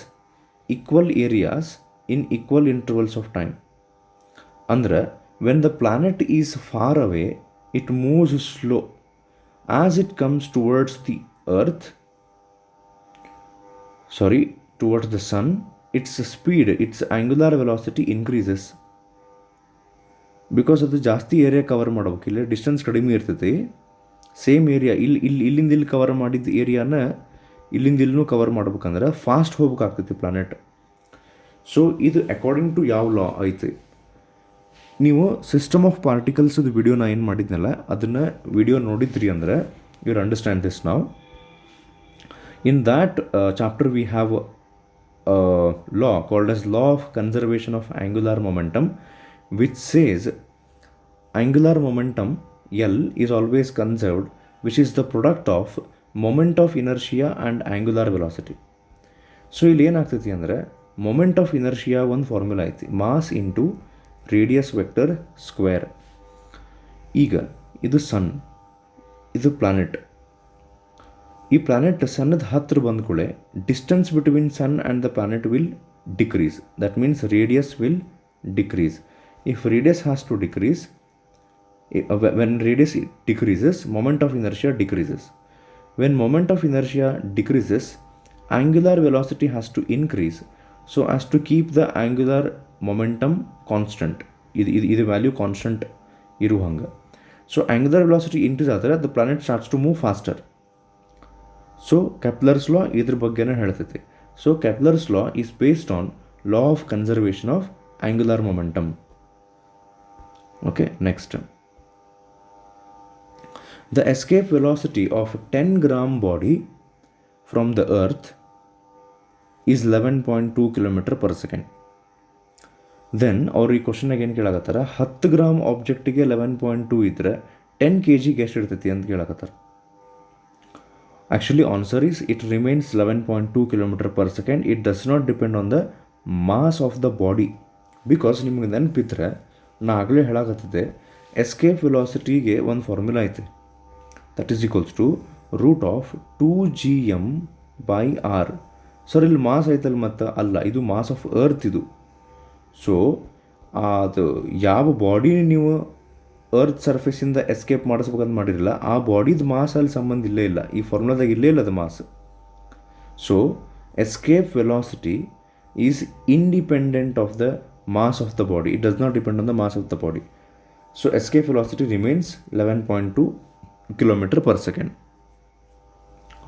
equal areas in equal intervals of time. ಅಂದ್ರೆ when the planet is far away it moves slow. As it comes towards the earth, towards the sun, its speed, its angular velocity increases. Because ಅದು ಜಾಸ್ತಿ ಏರಿಯಾ ಕವರ್ ಮಾಡ್ಬೇಕು. ಇಲ್ಲಿ ಡಿಸ್ಟೆನ್ಸ್ ಕಡಿಮೆ ಇರ್ತೈತಿ. ಸೇಮ್ ಏರಿಯಾ ಇಲ್ಲಿಂದ ಕವರ್ ಮಾಡಿದ ಏರಿಯಾನ ಇಲ್ಲಿಂದ ಕವರ್ ಮಾಡ್ಬೇಕಂದ್ರೆ ಫಾಸ್ಟ್ ಹೋಗ್ಬೇಕಾಗ್ತೈತಿ ಪ್ಲಾನೆಟ್. ಸೊ ಇದು ಅಕಾರ್ಡಿಂಗ್ ಟು ಯಾವ ಲಾ ಐತಿ? ನೀವು ಸಿಸ್ಟಮ್ ಆಫ್ ಪಾರ್ಟಿಕಲ್ಸ್ದು ವಿಡಿಯೋ ನಾ ಏನು ಮಾಡಿದ್ನಲ್ಲ, ಅದನ್ನು ವಿಡಿಯೋ ನೋಡಿದ್ರಿ ಅಂದರೆ ಯು ಅಂಡರ್ಸ್ಟ್ಯಾಂಡ್ ದಿಸ್ ನಾವು. In that chapter we have a law called as law of conservation of angular momentum, which says angular momentum L is always conserved, which is the product of moment of inertia and angular velocity. So ಇಲ್ಲಿ ಏನಾಗ್ತೈತಿ ಅಂದರೆ, moment of inertia ಒಂದು ಫಾರ್ಮುಲಾ ಐತಿ, mass into radius vector square. ಈಗ ಇದು ಸನ್, ಇದು ಪ್ಲಾನೆಟ್. ಈ ಪ್ಲಾನೆಟ್ ಸನ್ನದ ಹತ್ತಿರ ಬಂದ ಕೂಡಲೇ distance between sun and the planet will decrease. That means radius will decrease. If radius has to decrease, when radius decreases, moment of inertia decreases. When moment of inertia decreases, angular velocity has to increase so as to keep the angular momentum constant. ಇದು ವ್ಯಾಲ್ಯೂ ಕಾನ್ಸ್ಟೆಂಟ್ ಇರುವ ಹಂಗೆ. ಸೊ ಆಂಗ್ಯುಲರ್ ವೆಲಾಸಿಟಿ ಇನ್ಕ್ರೀಸ್ ಆದರೆ the planet starts to move faster. So Kepler's law ಇದ್ರ ಬಗ್ಗೆನೇ ಹೇಳ್ತೈತಿ. So Kepler's law is based on law of conservation of angular momentum. Okay, next, the escape velocity of 10 gram body from the earth is 11.2 km/s. Then ಅವ್ರು ಈ ಕ್ವಶನಾಗ ಏನು ಕೇಳಾಕತ್ತಾರ, 10 ಗ್ರಾಮ್ ಆಬ್ಜೆಕ್ಟಿಗೆ 11.2 ಇದ್ರೆ 10 kg ಎಷ್ಟು ಇರ್ತೈತಿ ಅಂತ ಕೇಳಾಕತ್ತಾರ. Actually answer is it remains 11.2 km/s. It does not depend on the mass of the body, because ನಿಮಗೆ ನೆನಪಿದ್ರೆ ನಾ ಆಗಲೇ ಹೇಳಾಕತ್ತಿದ್ದೆ, ಎಸ್ಕೇಪ್ ವೆಲಾಸಿಟಿಗೆ ಒಂದು ಫಾರ್ಮುಲಾ ಐತೆ, that is equals to √2gm/r. Sir ಇಲ್ಲಿ ಮಾಸ್ ಐತಲ್ಲ, ಮತ್ತು ಅಲ್ಲ, ಇದು ಮಾಸ್ ಆಫ್ ಅರ್ತ್ ಇದು. ಸೊ ಅದು ಯಾವ ಬಾಡಿ ನೀವು ಅರ್ತ್ ಸರ್ಫೇಸಿಂದ ಎಸ್ಕೇಪ್ ಮಾಡಿಸ್ಬೇಕಂತ ಮಾಡಿರಲಿಲ್ಲ, ಆ ಬಾಡಿದ ಮಾಸ್ ಅಲ್ಲಿ ಸಂಬಂಧ ಇಲ್ಲೇ ಇಲ್ಲ, ಈ ಫಾರ್ಮುಲಾದಾಗ ಇಲ್ಲೇ ಇಲ್ಲ ಅದು mass. So escape velocity is independent of the mass of the body. It does not depend on the mass of the body. So escape velocity remains 11.2 kilometer per second.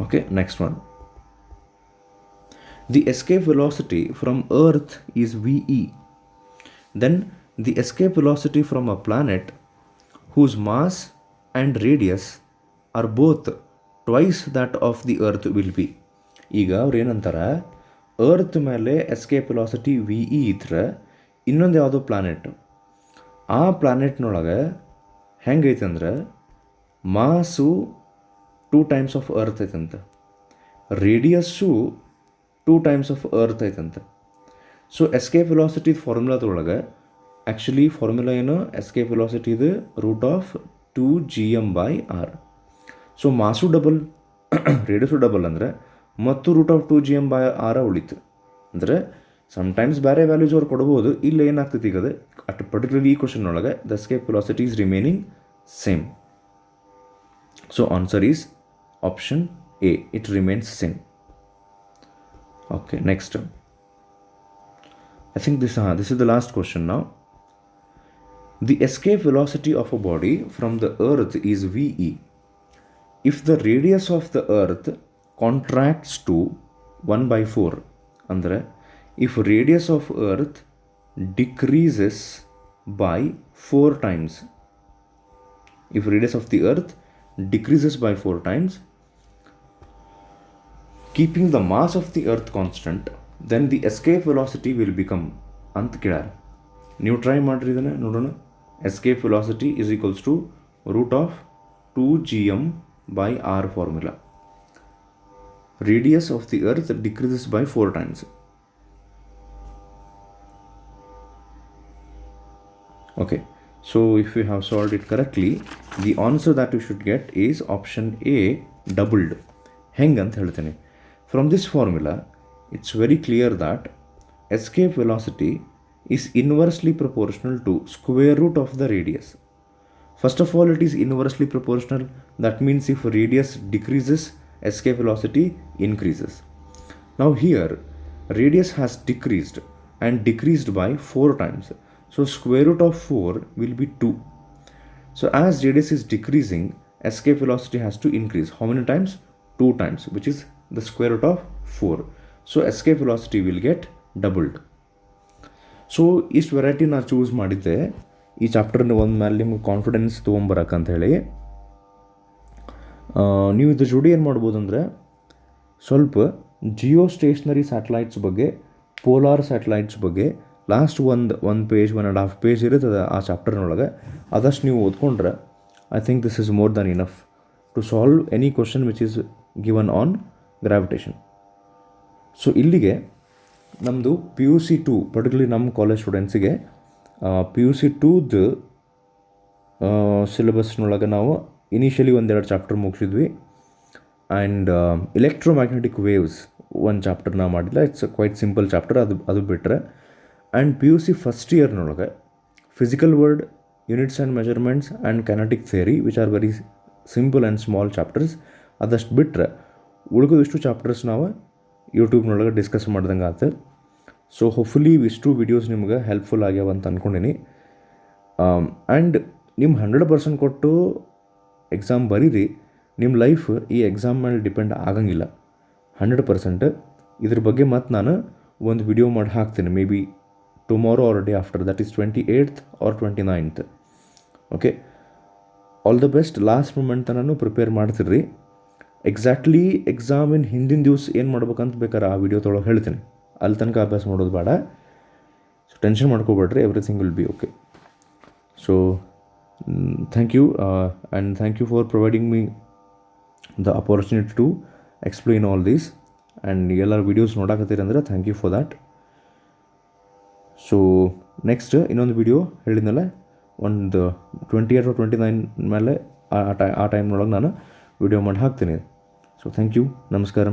Okay, next one. The escape velocity from Earth is VE. Then the escape velocity from a planet whose mass and radius are both twice that of the Earth will be. ಈಗ ಅವ್ರು ಏನಂತಾರೆ, ಅರ್ತ್ ಮೇಲೆ ಎಸ್ಕೇಪ್ ವೆಲಾಸಿಟಿ ವಿ ಇ ಇದ್ರೆ ಇನ್ನೊಂದು ಯಾವುದೋ ಪ್ಲಾನೆಟ್, ಆ ಪ್ಲಾನೆಟ್ನೊಳಗೆ ಹೆಂಗೈತೆ ಅಂದ್ರೆ ಮಾಸು 2 times ಆಫ್ ಅರ್ತ್ ಐತಂತೆ, ರೇಡಿಯಸ್ಸು 2 times ಆಫ್ ಅರ್ತ್ ಐತಂತೆ. ಸೊ ಎಸ್ಕೇಪ್ ವೆಲಾಸಿಟಿ ಫಾರ್ಮುಲಾದೊಳಗೆ ಆ್ಯಕ್ಚುಲಿ ಫಾರ್ಮುಲಾ ಏನು, ಎಸ್ಕೇಪ್ ವೆಲಾಸಿಟಿ ಇದು √2gm/r. So mass double radius double ಅಂದರೆ ಮತ್ತು √2gm/r ಉಳಿತು. ಅಂದರೆ ಸಮ್ಟೈಮ್ಸ್ ಬೇರೆ ವ್ಯಾಲ್ಯೂಸ್ ಅವ್ರು ಕೊಡ್ಬೋದು. ಇಲ್ಲಿ ಏನಾಗ್ತೈತಿ ಈಗ ಅದು ಅಟ್ ಪರ್ಟಿಕ್ಯುಲರ್ಲಿ ಈ ಕ್ವಶನ್ ಒಳಗೆ the escape velocity is remaining same. So answer is option A, it remains same. Okay, next. I think this is the last question now. The escape velocity of a body from the Earth is VE. If the radius of the Earth contracts to 1/4, andre if radius of Earth decreases by 4 times, if radius of the Earth decreases by 4 times, keeping the mass of the Earth constant, then the escape velocity will become ಅಂತ ಕೇಳ್ಯಾರ. ನೀವು ಟ್ರೈ ಮಾಡಿರಿ ಇದನ್ನು ನೋಡೋಣ. Escape velocity is equals to √2gm/r formula. Radius of the earth decreases by 4 times. Okay, so if you have solved it correctly, the answer that you should get is option A, doubled. ಹೆಂಗೆ ಅಂತ ಹೇಳ್ತೇನೆ. From this formula, it's very clear that escape velocity is inversely proportional to square root of the radius. First of all, it is inversely proportional. That means if radius decreases, escape velocity increases. Now here, radius has decreased and decreased by 4 times. So square root of 4 will be 2. So as radius is decreasing, escape velocity has to increase. How many times? 2 times, which is the square root of 4. So escape velocity will get doubled. So ಇಷ್ಟು ವೆರೈಟಿ ನಾನು ಚೂಸ್ ಮಾಡಿದ್ದೆ ಈ ಚಾಪ್ಟರ್ನ ಒಂದು ಮೇಲೆ ನಿಮ್ಗೆ ಕಾನ್ಫಿಡೆನ್ಸ್ ತೊಗೊಂಬರಕ್ಕಂತ ಹೇಳಿ. ನೀವು ಇದ್ರ ಜೋಡಿ ಏನು ಮಾಡ್ಬೋದು ಅಂದರೆ ಸ್ವಲ್ಪ ಜಿಯೋ ಸ್ಟೇಷನರಿ ಸ್ಯಾಟಲೈಟ್ಸ್ ಬಗ್ಗೆ, ಪೋಲಾರ್ ಸ್ಯಾಟಲೈಟ್ಸ್ ಬಗ್ಗೆ ಲಾಸ್ಟ್ ಒಂದು ಪೇಜ್ 1.5 ಪೇಜ್ ಇರುತ್ತದೆ ಆ ಚಾಪ್ಟರ್ನೊಳಗೆ. ಅದಷ್ಟು ನೀವು ಓದ್ಕೊಂಡ್ರೆ I think this is more than enough to solve any question which is given on gravitation. So ಇಲ್ಲಿಗೆ ನಮ್ಮದು PUC 2 ಪರ್ಟಿಕ್ಯುಲರ್ಲಿ ನಮ್ಮ ಕಾಲೇಜ್ ಸ್ಟೂಡೆಂಟ್ಸಿಗೆ PUC 2ದು ಸಿಲೆಬಸ್ನೊಳಗೆ ನಾವು ಇನಿಷಿಯಲಿ 1-2 ಚಾಪ್ಟರ್ ಮುಗಿಸಿದ್ವಿ. ಆ್ಯಂಡ್ ಎಲೆಕ್ಟ್ರೋಮ್ಯಾಗ್ನೆಟಿಕ್ ವೇವ್ಸ್ ಒಂದು ಚಾಪ್ಟರ್ನ ಮಾಡಿಲ್ಲ. ಇಟ್ಸ್ ಕ್ವೈಟ್ ಸಿಂಪಲ್ ಚಾಪ್ಟರ್, ಅದು ಬಿಟ್ಟರೆ. And PUC first ಇಯರ್ನೊಳಗೆ physical world, units and measurements and kinetic theory which are very simple and small chapters. ಅದಷ್ಟು ಬಿಟ್ಟರೆ ಉಳ್ಕೋದಿಷ್ಟು ಚಾಪ್ಟರ್ಸ್ ನಾವು ಯೂಟ್ಯೂಬ್ನೊಳಗೆ ಡಿಸ್ಕಸ್ ಮಾಡ್ದಂಗೆ ಆಯ್ತು. ಸೊ ಹೋಪ್ಫುಲಿ ಇಷ್ಟು ವೀಡಿಯೋಸ್ ನಿಮ್ಗೆ ಹೆಲ್ಪ್ಫುಲ್ ಆಗ್ಯಾವ ಅಂತ ಅಂದ್ಕೊಂಡೀನಿ. ಆ್ಯಂಡ್ ನಿಮ್ಮ 100% ಕೊಟ್ಟು ಎಕ್ಸಾಮ್ ಬರೀರಿ. ನಿಮ್ಮ ಲೈಫ್ ಈ ಎಕ್ಸಾಮ್ ಮೇಲೆ ಡಿಪೆಂಡ್ ಆಗಂಗಿಲ್ಲ 100%. ಇದ್ರ ಬಗ್ಗೆ ಮತ್ತು ನಾನು ಒಂದು ವಿಡಿಯೋ ಮಾಡಿ ಹಾಕ್ತೀನಿ, maybe tomorrow or day after, that is 28th or 29th. Okay, all the best. Last moment ನಾನು ಪ್ರಿಪೇರ್ ಮಾಡ್ತಿರ್ರಿ. ಎಕ್ಸಾಕ್ಟ್ಲಿ ಎಕ್ಸಾಮಿನ ಹಿಂದಿನ ದಿವಸ ಏನು ಮಾಡ್ಬೇಕಂತ ಬೇಕಾದ್ರೆ ಆ ವಿಡಿಯೋ ತೊಳಗೆ ಹೇಳ್ತೀನಿ. ಅಲ್ಲಿ ತನಕ ಅಭ್ಯಾಸ ಮಾಡೋದು ಬೇಡ. ಸೊ ಟೆನ್ಷನ್ ಮಾಡ್ಕೋಬೇಡ್ರಿ, everything will be okay. So thank you and thank you for providing me the opportunity to explain all these. And ಎಲ್ಲರ ವೀಡಿಯೋಸ್ ನೋಡಾಕತ್ತೀರಿ ಅಂದರೆ thank you for that. So next ಇನ್ನೊಂದು ವಿಡಿಯೋ ಹೇಳಿದ್ನಲ್ಲ, ಒಂದು 28 or 29 ಮೇಲೆ ಆ ಟೈಮ್ನೊಳಗೆ ನಾನು ವಿಡಿಯೋ ಮಾಡಿ ಹಾಕ್ತೀನಿ. ಸೊ ಥ್ಯಾಂಕ್ ಯು, ನಮಸ್ಕಾರ.